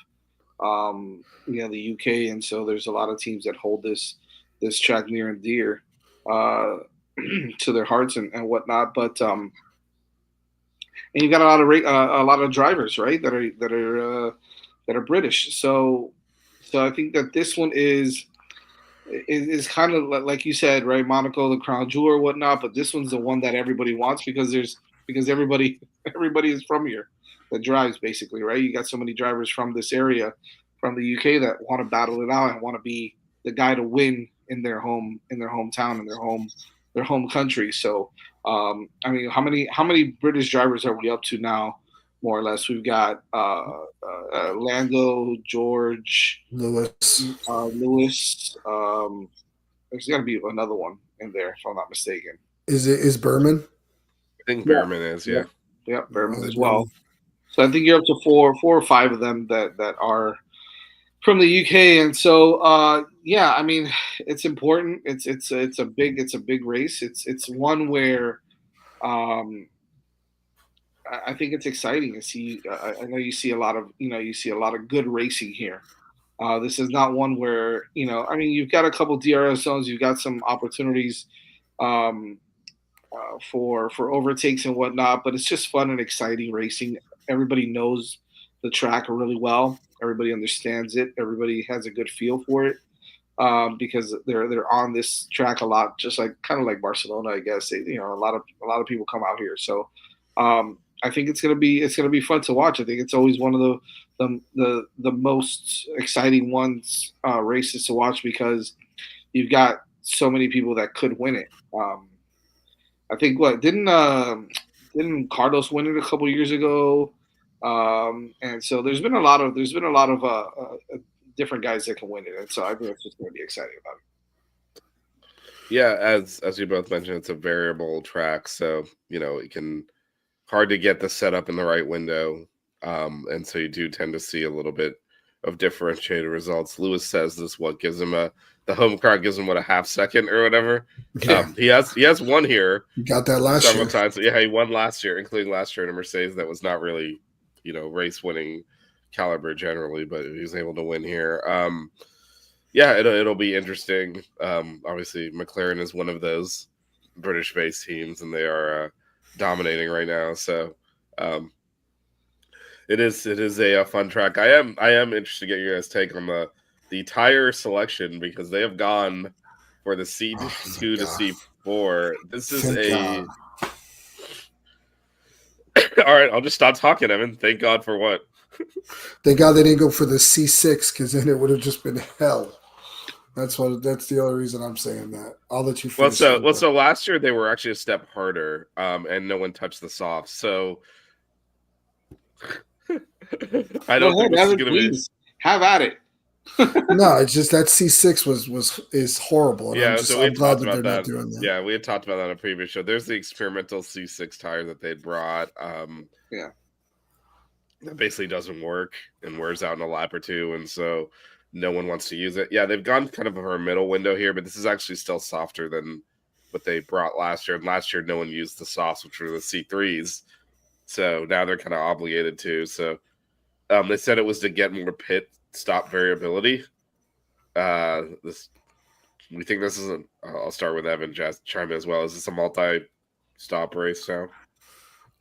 the UK, and so there's a lot of teams that hold this track near and dear to their hearts and whatnot. But and you've got a lot of drivers, right? That are British. So I think that this one is kind of like you said, right? Monaco, the crown jewel or whatnot, but this one's the one that everybody wants because everybody is from here that drives, basically, right? You got so many drivers from this area, from the UK, that want to battle it out and want to be the guy to win in their hometown, in their home country. So I mean, how many British drivers are we up to now? More or less, we've got Lando, George, Lewis. Lewis. There's got to be another one in there, if I'm not mistaken. Is Berman? I think Yeah. Behrman is, yeah. Yeah, Berman Oh, as well. Berman. So I think you're up to four or five of them that are from the UK, and so yeah, I mean, it's important. It's a big race. It's one where I think it's exciting to see. I know you see a lot of good racing here. This is not one where I mean, you've got a couple DRS zones, you've got some opportunities um, for overtakes and whatnot, but it's just fun and exciting racing. Everybody knows the track really well. Everybody understands it. Everybody has a good feel for it because they're on this track a lot, just like kind of like Barcelona, I guess. A lot of people come out here, so I think it's gonna be fun to watch. I think it's always one of the most exciting races to watch because you've got so many people that could win it. I think didn't Carlos win it a couple years ago? And so there's been a lot of different guys that can win it, and so I think it's just going to be exciting about it. Yeah, as you both mentioned, it's a variable track, so it can hard to get the setup in the right window, and so you do tend to see a little bit of differentiated results. Lewis says this gives him the home car gives him a half second or whatever. Yeah. He has won here. You got that last several year. times. Yeah, he won last year, including last year in a Mercedes that was not really race winning caliber generally, but he was able to win here. Yeah, it'll be interesting. Obviously, McLaren is one of those British-based teams, and they are dominating right now. So, it is a fun track. I am interested to get your guys' take on the tire selection because they have gone for the C2 to C4. This is Thank all right. I'll just stop talking, Evan. Thank God for what? Thank God they didn't go for the C6 because then it would have just been hell. That's the only reason I'm saying that. I'll let you finish. So last year they were actually a step harder, and no one touched the softs. So I don't think this is going to be. Have at it. No, it's just that C6 is horrible. And Yeah, I'm glad that they're not doing that. Yeah, we had talked about that on a previous show. There's the experimental C6 tire that they brought. Yeah, that basically doesn't work and wears out in a lap or two, and so no one wants to use it. Yeah, they've gone kind of for a middle window here, but this is actually still softer than what they brought last year. And last year, no one used the softs, which were the C3s. So now they're kind of obligated to. So they said it was to get more pit stop variability. We think this is I'll start with Evan, just chime in as well. Is this a multi-stop race now?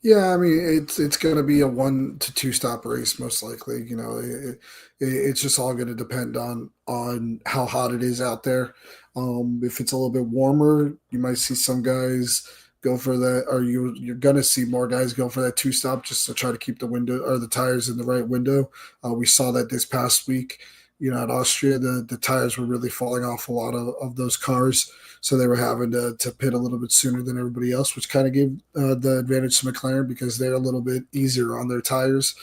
Yeah, I mean it's going to be a 1 to 2 stop race most likely. It's just all going to depend on how hot it is out there. If it's a little bit warmer, you might see some guys go for that, or you're going to see more guys go for that 2 stop just to try to keep the window or the tires in the right window. We saw that this past week. At Austria, the tires were really falling off a lot of those cars. So they were having to pit a little bit sooner than everybody else, which kind of gave the advantage to McLaren because they're a little bit easier on their tires.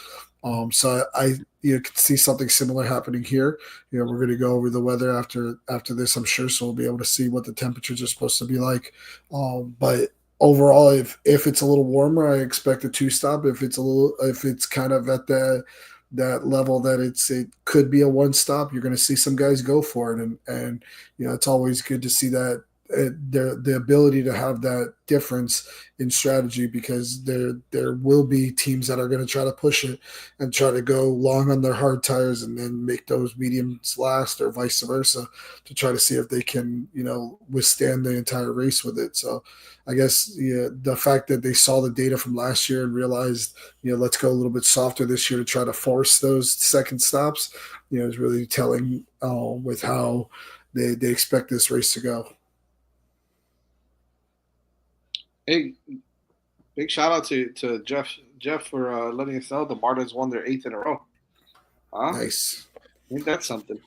So I could see something similar happening here. We're going to go over the weather after this, I'm sure, so we'll be able to see what the temperatures are supposed to be like. But overall, if it's a little warmer, I expect a 2 stop. If it's kind of at that level that it could be a 1 stop, you're going to see some guys go for it, and it's always good to see that the ability to have that difference in strategy because there will be teams that are going to try to push it and try to go long on their hard tires and then make those mediums last or vice versa to try to see if they can withstand the entire race with it. So I guess the fact that they saw the data from last year and realized let's go a little bit softer this year to try to force those second stops is really telling with how they expect this race to go. Hey, big shout out to Jeff for letting us know the Martins won their 8th in a row. Nice. Ain't that something?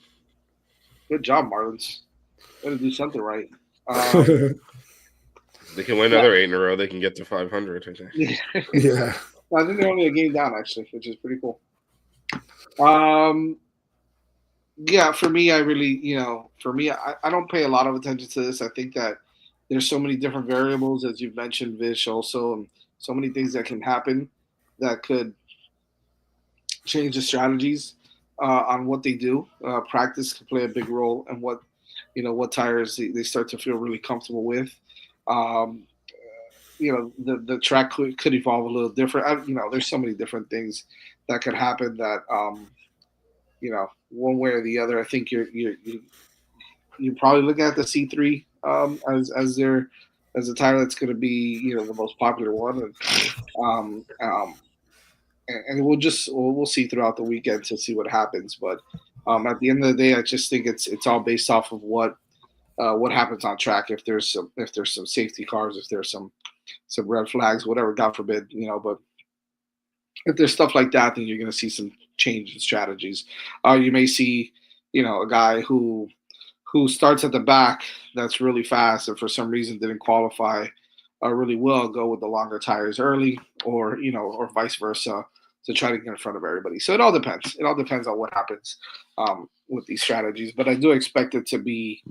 Good job, Martins. Got to do something right. They can win another 8 in a row. They can get to 500. I think. Yeah. I think they're only a game down actually, which is pretty cool. Yeah, for me, I really, I don't pay a lot of attention to this. I think that there's so many different variables, as you've mentioned, Vish, also, and so many things that can happen that could change the strategies on what they do. Practice can play a big role in what tires they start to feel really comfortable with. Um, the track could evolve a little different. There's so many different things that could happen that one way or the other. I think you're probably looking at the C3 as a tire that's going to be the most popular one, and we'll see throughout the weekend to see what happens. But at the end of the day, I just think it's all based off of what happens on track. If there's some safety cars, if there's some red flags, whatever, God forbid, but if there's stuff like that, then you're going to see some change in strategies. You may see, a guy who starts at the back that's really fast and for some reason didn't qualify really well, go with the longer tires early, or vice versa, to try to get in front of everybody. So it all depends. It all depends on what happens with these strategies. But I do expect it to be,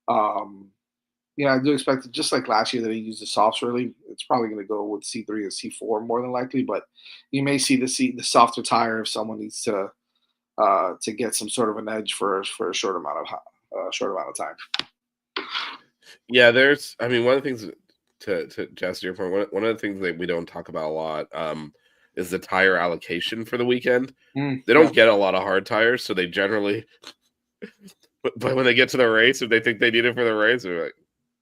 I do expect it, just like last year that he used the softs early. It's probably going to go with C3 and C4 more than likely. But you may see the softer tire if someone needs to get some sort of an edge for a short amount of time. Yeah, one of the things to Jess, your point, one of the things that we don't talk about a lot is the tire allocation for the weekend. They don't get a lot of hard tires, so they generally, but when they get to the race, if they think they need it for the race, they're like,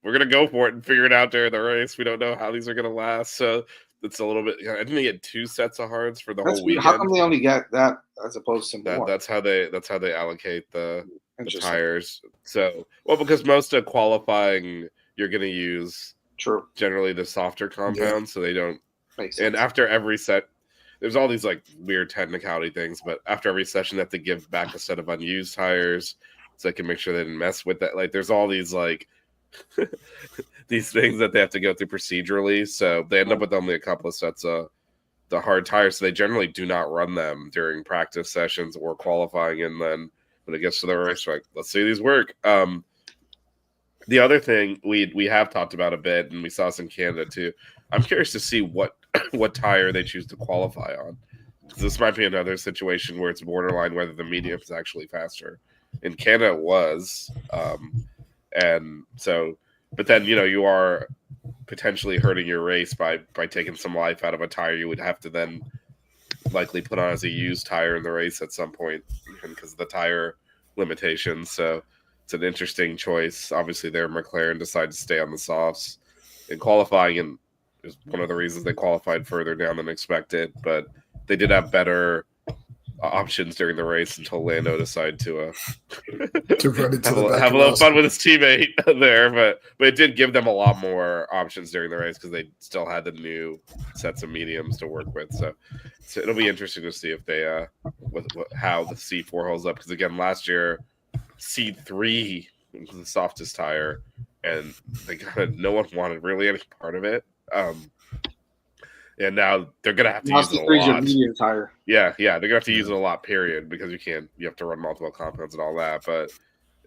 we're gonna go for it and figure it out during the race. We don't know how these are gonna last, so it's a little bit. I think they get 2 sets of hards for the whole weekend. How come they only get that as opposed to more? That's how they allocate the tires. So, because most of qualifying you're going to use generally the softer compounds, so they don't. And after every set, there's all these like weird technicality things, but after every session, they have to give back a set of unused tires so they can make sure they didn't mess with that. Like, there's all these like these things that they have to go through procedurally, so they end up with only a couple of sets of the hard tires. So they generally do not run them during practice sessions or qualifying, and then when it gets to the race, like, let's see these work. The other thing we have talked about a bit, and we saw this in Canada too. I'm curious to see what tire they choose to qualify on. This might be another situation where it's borderline whether the medium is actually faster. In Canada, it was, and so, but then you are potentially hurting your race by taking some life out of a tire you would have to then likely put on as a used tire in the race at some point, even because of the tire limitations. So it's an interesting choice. Obviously, McLaren decided to stay on the softs in qualifying, and is one of the reasons they qualified further down than expected. But they did have better options during the race until Lando decided to run into have a little fun with his teammate there. But it did give them a lot more options during the race because they still had the new sets of mediums to work with. So it'll be interesting to see if they how the C4 holds up, because again, last year C3 was the softest tire, and no one wanted really any part of it. And now they're gonna have to use it a lot. Medium tire. Yeah, they're gonna have to use it a lot. Period, because you have to run multiple compounds and all that. But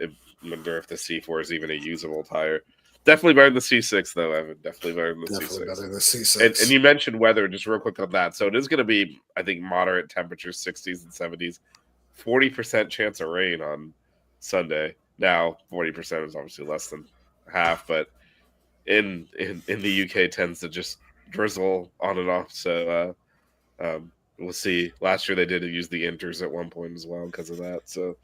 I wonder if the C4 is even a usable tire. Definitely better than the C6, though, Evan. Definitely better than the C6. Definitely better than the C6. And you mentioned weather, just real quick on that. So it is going to be, I think, moderate temperatures, 60s and 70s. 40% chance of rain on Sunday. Now, 40% is obviously less than half, but in the UK, it tends to just drizzle on and off. So we'll see. Last year, they did use the inters at one point as well because of that. So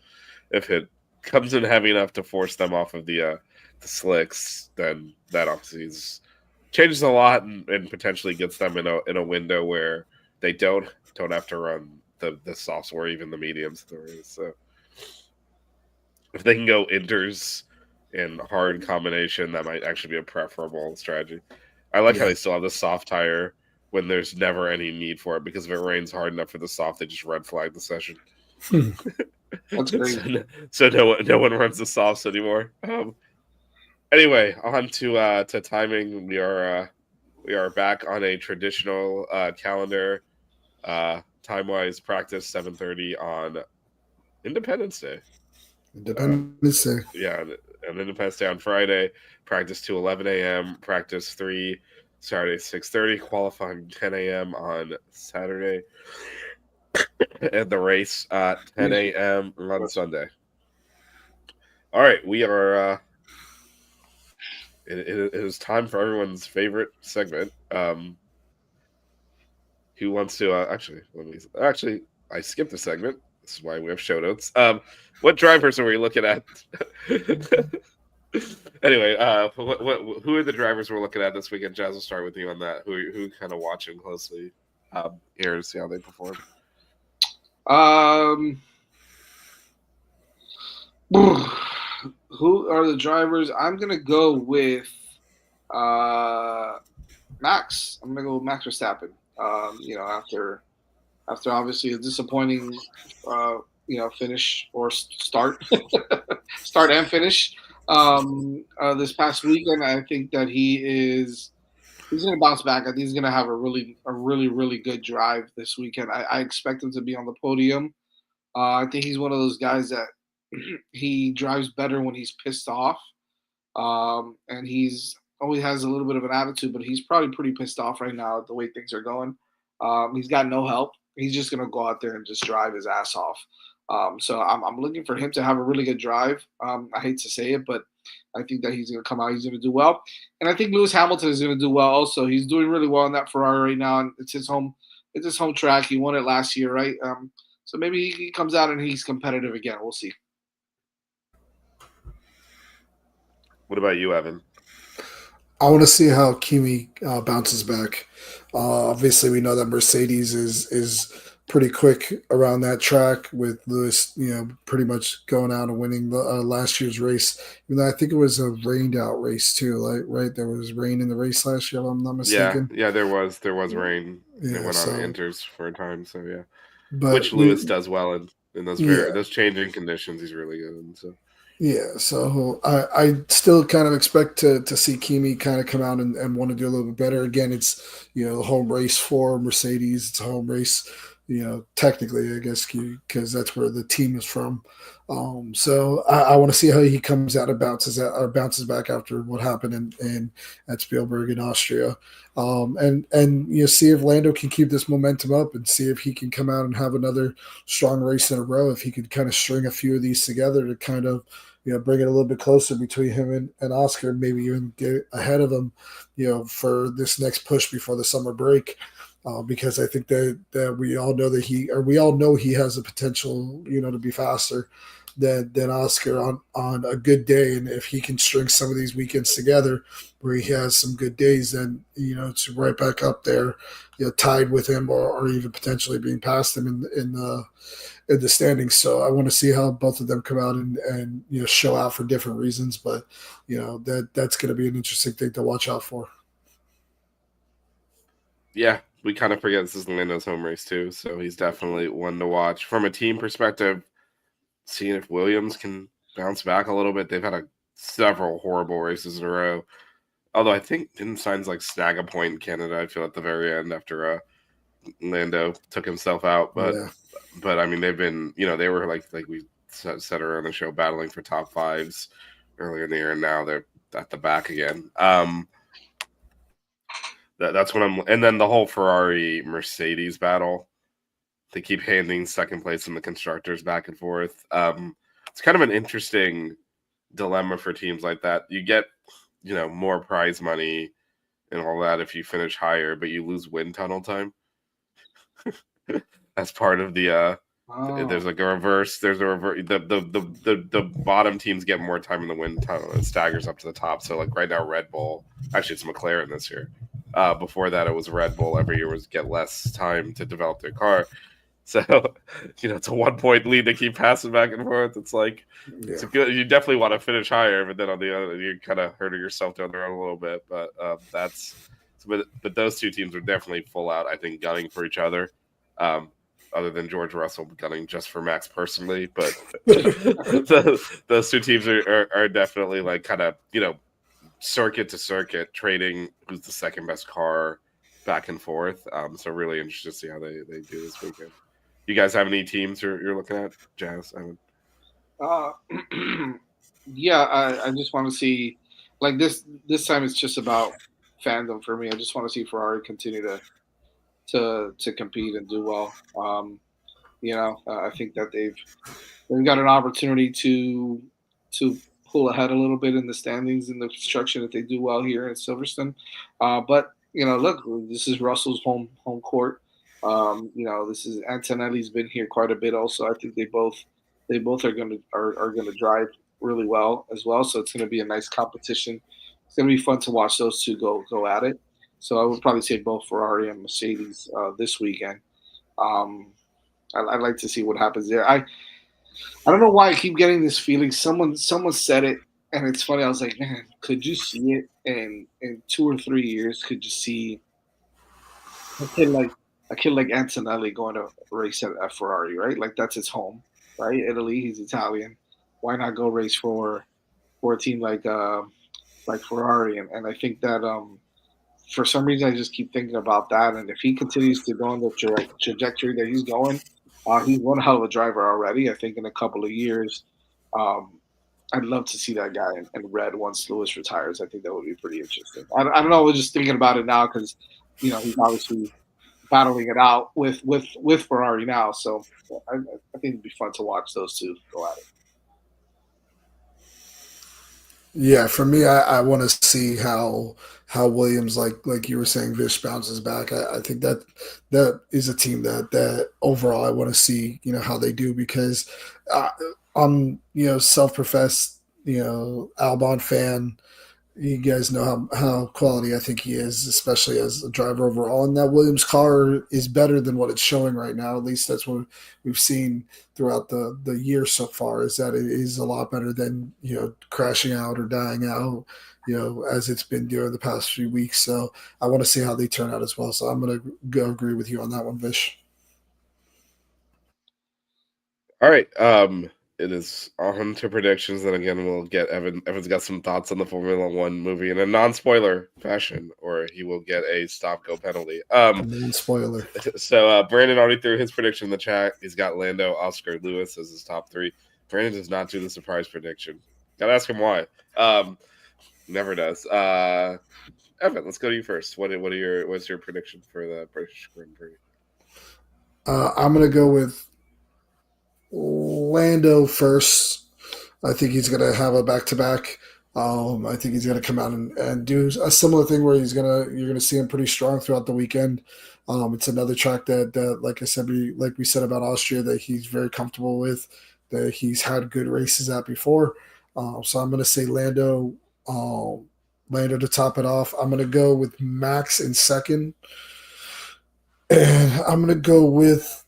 if it comes in heavy enough to force them off of the slicks, then that obviously changes a lot and potentially gets them in a window where they don't have to run the softs or even the mediums. So if they can go inters in hard combination, that might actually be a preferable strategy. I like how they still have the soft tire when there's never any need for it, because if it rains hard enough for the soft, they just red flag the session. That's great. So no one runs the softs anymore. Anyway, on to timing. We are back on a traditional calendar. Time-wise, practice 7:30 on Independence Day. Independence Day. Yeah, and Independence Day on Friday. Practice to 11 a.m. Practice 3 Saturday 6:30. Qualifying 10 a.m. on Saturday, and the race 10 a.m. on Sunday. All right, we are. It is time for everyone's favorite segment. Who wants to actually? I skipped a segment. This is why we have show notes. What drivers are we looking at? Anyway, who are the drivers we're looking at this weekend? Jazz, will start with you on that. Who kind of watching closely here to see how they perform? Who are the drivers? I'm gonna go with Max. I'm gonna go with Max Verstappen. After obviously a disappointing finish or start start and finish this past weekend, I think that he's going to bounce back. I think he's going to have a really good drive this weekend. I expect him to be on the podium. I think he's one of those guys that he drives better when he's pissed off, and he's always has a little bit of an attitude, but he's probably pretty pissed off right now at the way things are going. He's got no help. He's just going to go out there and just drive his ass off. So I'm looking for him to have a really good drive. I hate to say it, but I think that he's going to come out. He's going to do well. And I think Lewis Hamilton is going to do well also. He's doing really well in that Ferrari right now, and it's his home track. He won it last year, right? So maybe he comes out and he's competitive again. We'll see. What about you, Evan? I want to see how Kimi bounces back. Obviously, we know that Mercedes is pretty quick around that track with Lewis, pretty much going out and winning the last year's race. Even though I think it was a rained out race too, right? There was rain in the race last year, if I'm not mistaken. Yeah, there was rain. Yeah, it went on inters for a time, so yeah. But which Lewis does well in those those changing conditions. He's really good. And so. Yeah, so I still kind of expect to see Kimi kind of come out and want to do a little bit better. Again, it's the home race for Mercedes. It's a home race, technically, I guess, because that's where the team is from. So I want to see how he comes out and bounces back after what happened in at Spielberg in Austria, and see if Lando can keep this momentum up and see if he can come out and have another strong race in a row. If he could kind of string a few of these together to kind of bring it a little bit closer between him and Oscar, maybe even get ahead of him, for this next push before the summer break. Because I think that we all know he has the potential, to be faster than Oscar on a good day. And if he can string some of these weekends together where he has some good days, then, it's right back up there, tied with him or even potentially being past him in the standings. So I want to see how both of them come out and show out for different reasons. But, that's going to be an interesting thing to watch out for. Yeah, we kind of forget this is Lando's home race too, so he's definitely one to watch. From a team perspective, seeing if Williams can bounce back a little bit. They've had several horrible races in a row. Although I think didn't signs snag a point in Canada, I feel, at the very end after Lando took himself out. But I mean, they've been, they were like we said earlier on the show, battling for top fives earlier in the year, and now they're at the back again. That's what and then the whole Ferrari Mercedes battle. They keep handing second place in the constructors back and forth. It's kind of an interesting dilemma for teams like that. You get, more prize money and all that if you finish higher, but you lose wind tunnel time. As part of the there's a reverse. There's a reverse. The bottom teams get more time in the wind tunnel and staggers up to the top. So right now, Red Bull, actually it's McLaren this year. Before that, it was Red Bull. Every year was get less time to develop their car. So, it's a 1 point lead to keep passing back and forth. It's it's good. You definitely want to finish higher, but then on the other, you kind of hurting yourself down the road a little bit. But but those two teams are definitely full out, I think, gunning for each other. Other than George Russell gunning just for Max personally, but those two teams are definitely kind of circuit to circuit, trading who's the second best car back and forth. So really interested to see how they do this weekend. You guys have any teams you're looking at? Jazz? Yeah, I just want to see like this time it's just about fandom for me. I just want to see Ferrari continue to compete and do well. I think that they've got an opportunity to pull ahead a little bit in the standings in the construction if they do well here in Silverstone. But look, this is Russell's home court. This is Antonelli's been here quite a bit. Also, I think they both are gonna drive really well as well. So it's gonna be a nice competition. It's gonna be fun to watch those two go at it. So I would probably say both Ferrari and Mercedes this weekend. I'd like to see what happens there. I don't know why I keep getting this feeling. Someone said it, and it's funny. I was like, man, could you see it in 2 or 3 years? Could you see a kid like Antonelli going to race at Ferrari, right? Like that's his home, right? Italy. He's Italian. Why not go race for a team like Ferrari? And I think that for some reason I just keep thinking about that. And if he continues to go on the trajectory that he's going. He's one hell of a driver already. I think in a couple of years, I'd love to see that guy in red once Lewis retires. I think that would be pretty interesting. I don't know. We're just thinking about it now because, he's obviously battling it out with Ferrari now. So I think it'd be fun to watch those two go at it. Yeah, for me, I want to see how Williams, like you were saying, Vish bounces back. I think that is a team that overall I want to see, how they do because I'm, self-professed, Albon fan. You guys know how quality I think he is, especially as a driver overall. And that Williams car is better than what it's showing right now. At least that's what we've seen throughout the year so far, is that it is a lot better than, crashing out or dying out, as it's been during the past few weeks. So I want to see how they turn out as well. So I'm going to go agree with you on that one, Vish. All right. It is on to predictions. Then again, we'll get Evan. Evan's got some thoughts on the Formula One movie in a non-spoiler fashion, or he will get a stop-go penalty. Non-spoiler. So Brandon already threw his prediction in the chat. He's got Lando, Oscar, Lewis as his top 3. Brandon does not do the surprise prediction. Gotta ask him why. Never does. Evan, let's go to you first. What's your prediction for the British Grand Prix? I'm gonna go with Lando first. I think he's going to have a back-to-back. I think he's going to come out and do a similar thing where you're going to see him pretty strong throughout the weekend. It's another track that like I said, we said about Austria, that he's very comfortable with, that he's had good races at before. So I'm going to say Lando to top it off. I'm going to go with Max in second. And I'm going to go Lewis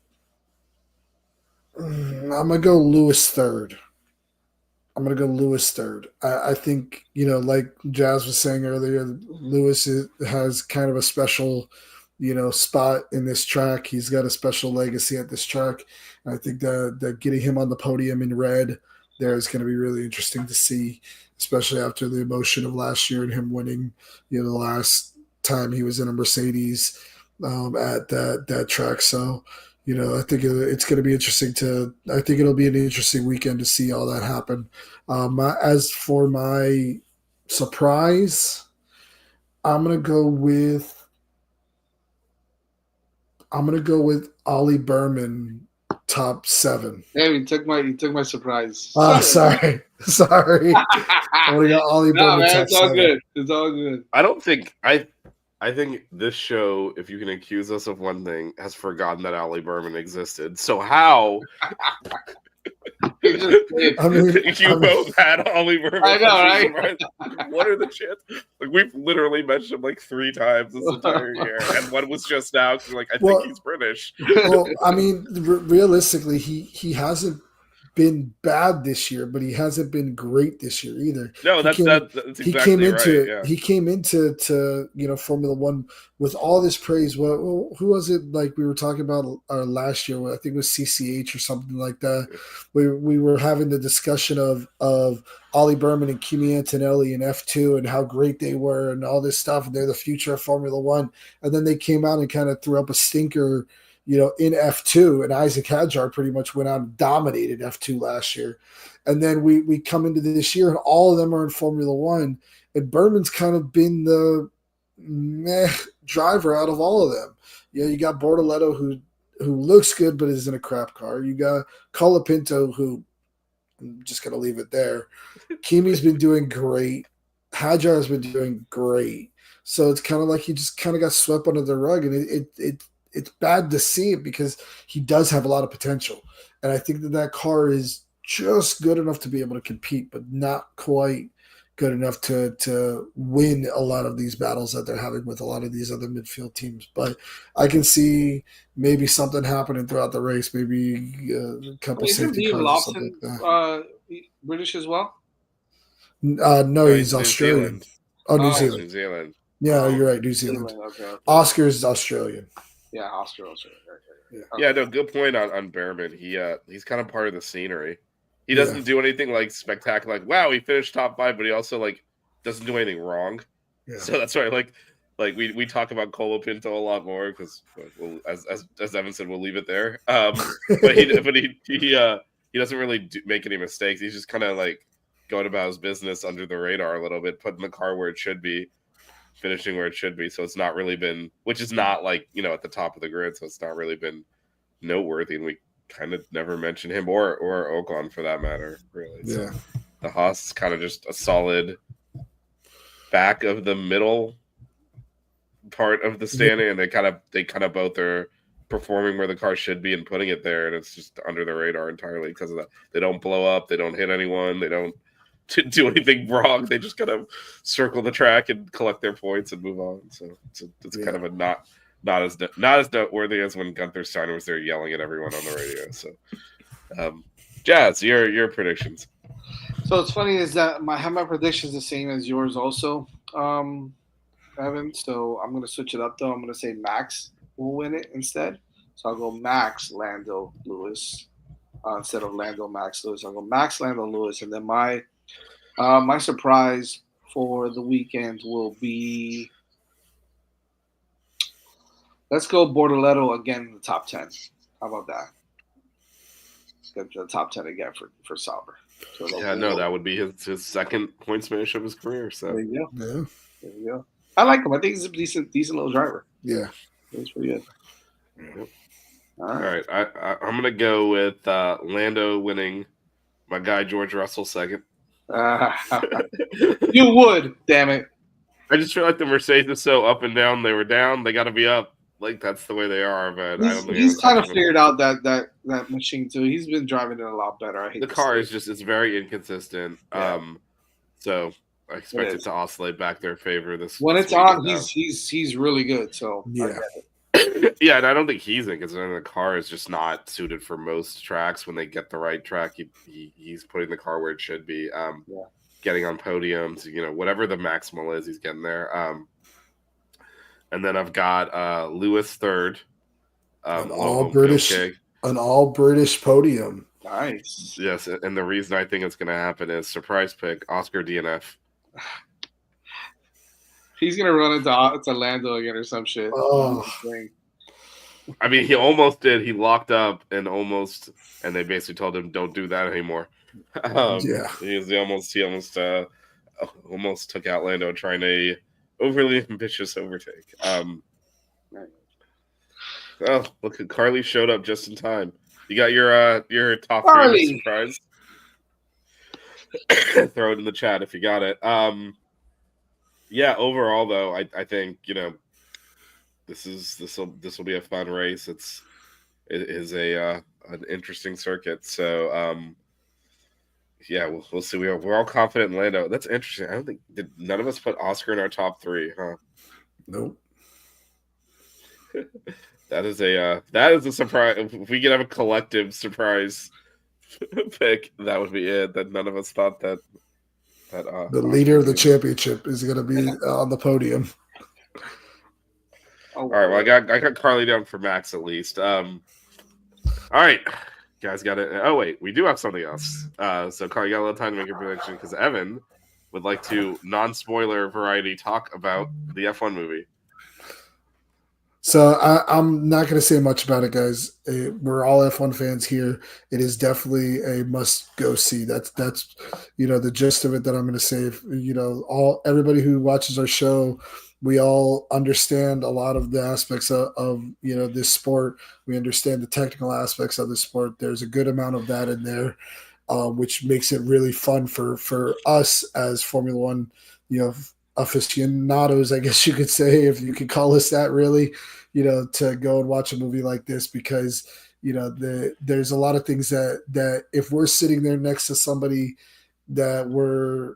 third. I think, like Jazz was saying earlier, Lewis has kind of a special, spot in this track. He's got a special legacy at this track. And I think that getting him on the podium in red there is going to be really interesting to see, especially after the emotion of last year and him winning, the last time he was in a Mercedes at that track. So, I think it's going to be interesting I think it'll be an interesting weekend to see all that happen. As for my surprise, I'm going to go with Ollie Berman top 7. Hey, you took my surprise. Sorry. I would have got Ollie Berman man, top it's all 7. good. It's all good. I think this show, if you can accuse us of one thing, has forgotten that Ollie Berman existed. So how you both had Ollie Berman? I know, right? What are the chances? Like, we've literally mentioned him like 3 times this entire year, and one was just now. Like, I think he's British. Well, I mean, realistically, he hasn't been bad this year, but he hasn't been great this year either. No, that's exactly right. Yeah. He came into Formula One with all this praise. Well, who was it like we were talking about last year? I think it was CCH or something like that. We were having the discussion of Ollie Berman and Kimi Antonelli in F2 and how great they were and all this stuff. And they're the future of Formula One. And then they came out and kind of threw up a stinker, in F2, and Isaac Hadjar pretty much went out and dominated F2 last year. And then we come into this year, and all of them are in Formula One, and Berman's kind of been the meh driver out of all of them. You got Bortoletto, who looks good but is in a crap car. You got Colapinto, who I'm just going to leave it there. Kimi's been doing great. Hadjar has been doing great. So it's kind of like he just kind of got swept under the rug, and it's bad to see it because he does have a lot of potential. And I think that car is just good enough to be able to compete, but not quite good enough to win a lot of these battles that they're having with a lot of these other midfield teams. But I can see maybe something happening throughout the race, maybe a couple safety cars or something like that. British as well? No, he's Australian. Oh, New Zealand. New Zealand. Yeah, you're right, New Zealand. Okay. Oscar's Australian. Yeah, Australia. Yeah, no, good point on Behrman. He's kind of part of the scenery. He doesn't do anything like spectacular, like wow, he finished top 5, but he also like doesn't do anything wrong. Yeah. So that's why like we talk about Colapinto a lot more because as Evan said, we'll leave it there. But he doesn't really make any mistakes. He's just kind of like going about his business under the radar a little bit, putting the car where it should be, finishing where it should be. So it's not really been, which is not like, at the top of the grid. So it's not really been noteworthy. And we kind of never mention him or Ocon for that matter, really. Yeah. So the Haas is kind of just a solid back of the middle part of the standing. And they kind of both are performing where the car should be and putting it there. And it's just under the radar entirely because of that. They don't blow up. They don't hit anyone. They don't do anything wrong. They just kind of circle the track and collect their points and move on. So it's kind of a not as noteworthy as when Gunther Steiner was there yelling at everyone on the radio. So, Jazz, your predictions. So it's funny is that I have my predictions the same as yours also, Evan. So I'm gonna switch it up though. I'm gonna say Max will win it instead. So I'll go Max Lando Lewis instead of Lando Max Lewis. I'll go Max Lando Lewis, and then my surprise for the weekend will be, let's go Bortoletto again in the top 10. How about that? Let's get to the top 10 again for Sauber. So that would be his second point smash of his career. So there you go. Yeah. There you go. I like him. I think he's a decent little driver. Yeah. He's pretty good. Yep. All right. I'm going to go with Lando winning, my guy George Russell second. You would, damn it. I just feel like the Mercedes is so up and down. They were down. They got to be up. Like, that's the way they are. But he's kind of figured out that machine, too. He's been driving it a lot better. The car is just, it's very inconsistent. Yeah. So I expect it to oscillate back their favor. When it's on, he's really good. So yeah. Yeah, and I don't think he's inconsistent. The car is just not suited for most tracks. When they get the right track, he's putting the car where it should be. Getting on podiums, whatever the maximal is, he's getting there. And then I've got Lewis third. An all British podium. Nice. Yes, and the reason I think it's going to happen is surprise pick Oscar DNF. He's gonna run into Lando again or some shit. Oh. I mean, he almost did. He locked up and they basically told him, "Don't do that anymore." He almost took out Lando trying a overly ambitious overtake. Oh, look, Carly showed up just in time. You got your top three surprise. Throw it in the chat if you got it. Yeah, overall though, I think this will be a fun race. It is an interesting circuit. So yeah, we'll see. We're all confident in Lando. That's interesting. I don't think none of us put Oscar in our top three, huh? Nope. That is a surprise. If we could have a collective surprise pick, that would be it. That none of us thought that The leader of the Austrian- championship is going to be on the podium. All right, well, I got Carly down for Max at least. All right, guys, got it. Oh wait, we do have something else. So Carly, you got a little time to make your prediction because Evan would like to non-spoiler variety talk about the F1 movie. So I'm not going to say much about it, guys. We're all F1 fans here. It is definitely a must-go see. That's the gist of it that I'm going to say. Everybody who watches our show, we all understand a lot of the aspects of this sport. We understand the technical aspects of the sport. There's a good amount of that in there, which makes it really fun for us as Formula One, aficionados, I guess you could say, if you could call us that, really, to go and watch a movie like this, because there's a lot of things that if we're sitting there next to somebody that we're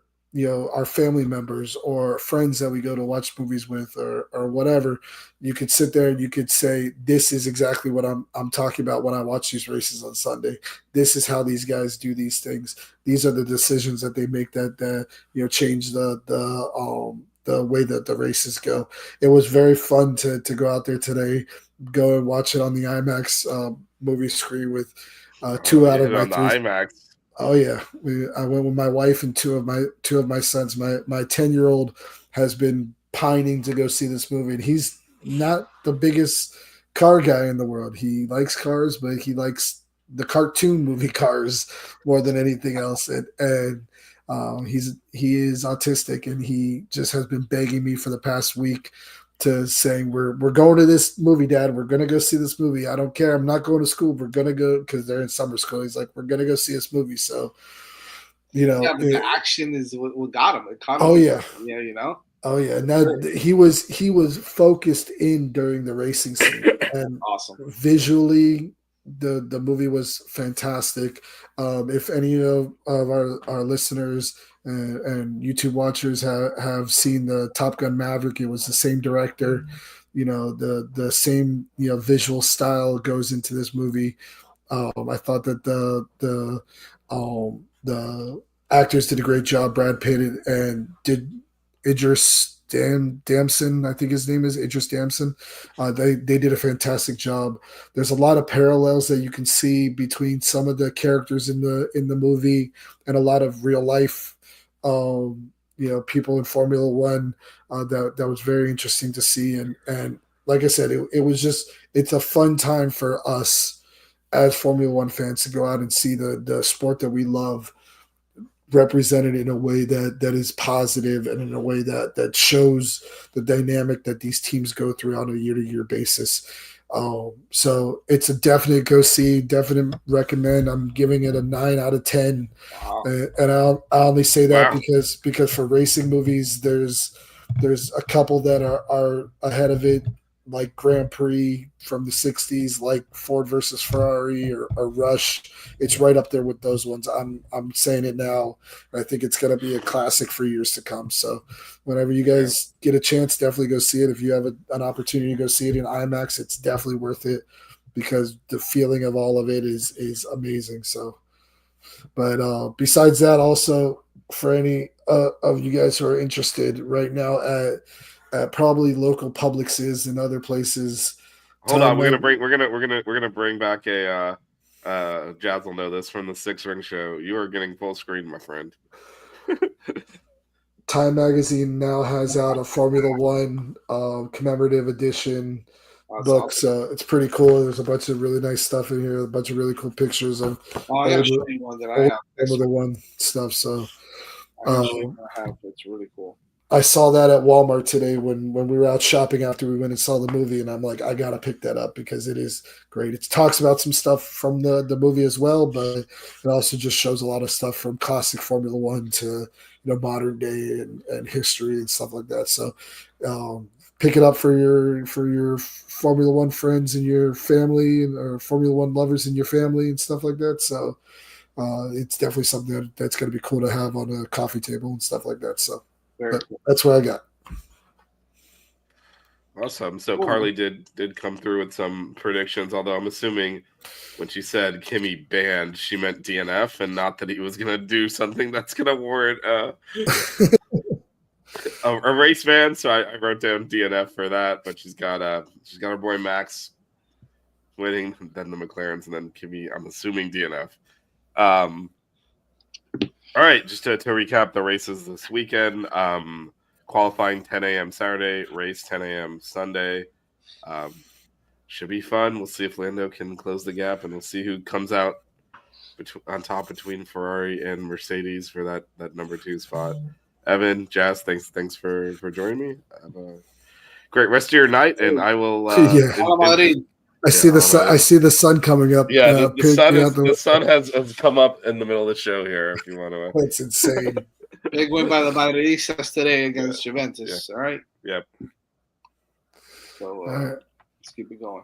our family members or friends that we go to watch movies with or whatever, you could sit there and you could say, this is exactly what I'm talking about when I watch these races on Sunday. This is how these guys do these things. These are the decisions that they make that change the way that the races go. It was very fun to go out there today, go and watch it on the IMAX movie screen with two out of my three. IMAX. Oh yeah, I went with my wife and two of my sons. My 10-year-old has been pining to go see this movie, and he's not the biggest car guy in the world. He likes cars, but he likes the cartoon movie Cars more than anything else. And he is autistic, and he just has been begging me for the past week to saying, we're going to this movie, Dad. We're going to go see this movie. I don't care. I'm not going to school. We're going to go, because they're in summer school. He's like, we're going to go see this movie. So, but the action is what got him. Oh yeah. Yeah, Oh yeah. And that he was focused in during the racing scene. And awesome. Visually, the movie was fantastic. If any of our listeners and YouTube watchers have seen the Top Gun Maverick, it was the same director. The same visual style goes into this movie. I thought that the actors did a great job. Brad Pitt and did Idris Damson, I think his name is Idris Damson. They did a fantastic job. There's a lot of parallels that you can see between some of the characters in the movie and a lot of real life people in Formula One. That was very interesting to see. And like I said, it's a fun time for us as Formula One fans to go out and see the sport that we love represented in a way that is positive and in a way that shows the dynamic that these teams go through on a year-to-year basis. So it's a definite go see, definite recommend. I'm giving it a 9 out of 10. Wow. And I only say that because for racing movies, there's a couple that are ahead of it, like Grand Prix from the 60s, like Ford versus Ferrari or Rush. It's right up there with those ones. I'm saying it now. I think it's going to be a classic for years to come. So whenever you guys get a chance, definitely go see it. If you have an opportunity to go see it in IMAX, it's definitely worth it, because the feeling of all of it is amazing. So, but besides that, also for any of you guys who are interested right now at probably local Publixes and other places. Hold on, we're gonna bring back a Jazz will know this from the Six Ring Show. You are getting full screen, my friend. Time Magazine now has out a Formula One commemorative edition book, so it's pretty cool. There's a bunch of really nice stuff in here, a bunch of really cool pictures of Formula One stuff. So it's really cool. I saw that at Walmart today when we were out shopping after we went and saw the movie, and I'm like, I gotta pick that up because it is great. It talks about some stuff from the movie as well, but it also just shows a lot of stuff from classic Formula One to modern day and history and stuff like that. So pick it up for your Formula One friends and your family, or Formula One lovers in your family and stuff like that. So it's definitely something that's going to be cool to have on a coffee table and stuff like that. So. That's what I got. Awesome. So Cool. Carly did come through with some predictions, although I'm assuming when she said Kimmy banned, she meant DNF and not that he was going to do something that's going to warrant a race ban. So I wrote down DNF for that, but she's got her boy Max winning, then the McLarens, and then Kimmy, I'm assuming DNF. All right, just to recap the races this weekend. Qualifying 10 a.m. Saturday, race 10 a.m. Sunday. Should be fun. We'll see if Lando can close the gap, and we'll see who comes out on top between Ferrari and Mercedes for that number 2 spot. Evan, Jazz, thanks for joining me. Have a great rest of your night, and I will. I see the sun. I see the sun coming up. Yeah, the sun has come up in the middle of the show here. If you want to, that's insane. Big win by the Madridistas today against Juventus. Yeah. All right. Yep. So let's keep it going.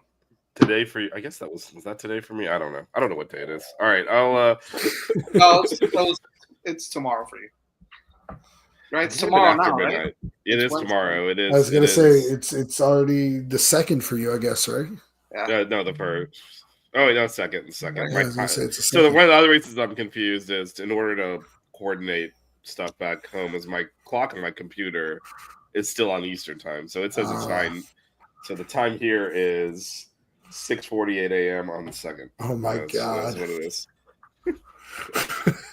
Today for you, I guess was that today for me? I don't know. I don't know what day it is. All right, I'll. No, it's tomorrow for you. Right, it's tomorrow now, right? It is tomorrow. It is. I was gonna say it's already the second for you, I guess, right? Yeah. No, the first. Oh, wait, no, second. Yeah, I was gonna say it's the so second. one of the other reasons I'm confused is in order to coordinate stuff back home, is my clock on my computer is still on Eastern time, so it says it's 9. So the time here is 6:48 a.m. on the second. Oh my God! That's what it is.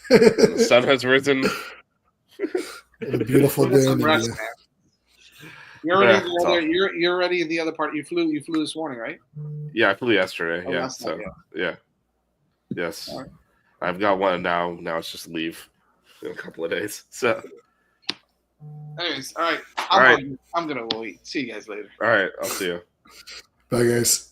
The sun has risen. A beautiful day in India. You're already in the other part. You flew this morning, right? Yeah, I flew yesterday. Oh, yeah. So yeah. Yes. Right. I've got one now. Now it's just leave in a couple of days. So anyways, all right. I'm gonna wait. See you guys later. All right, I'll see you. Bye, guys.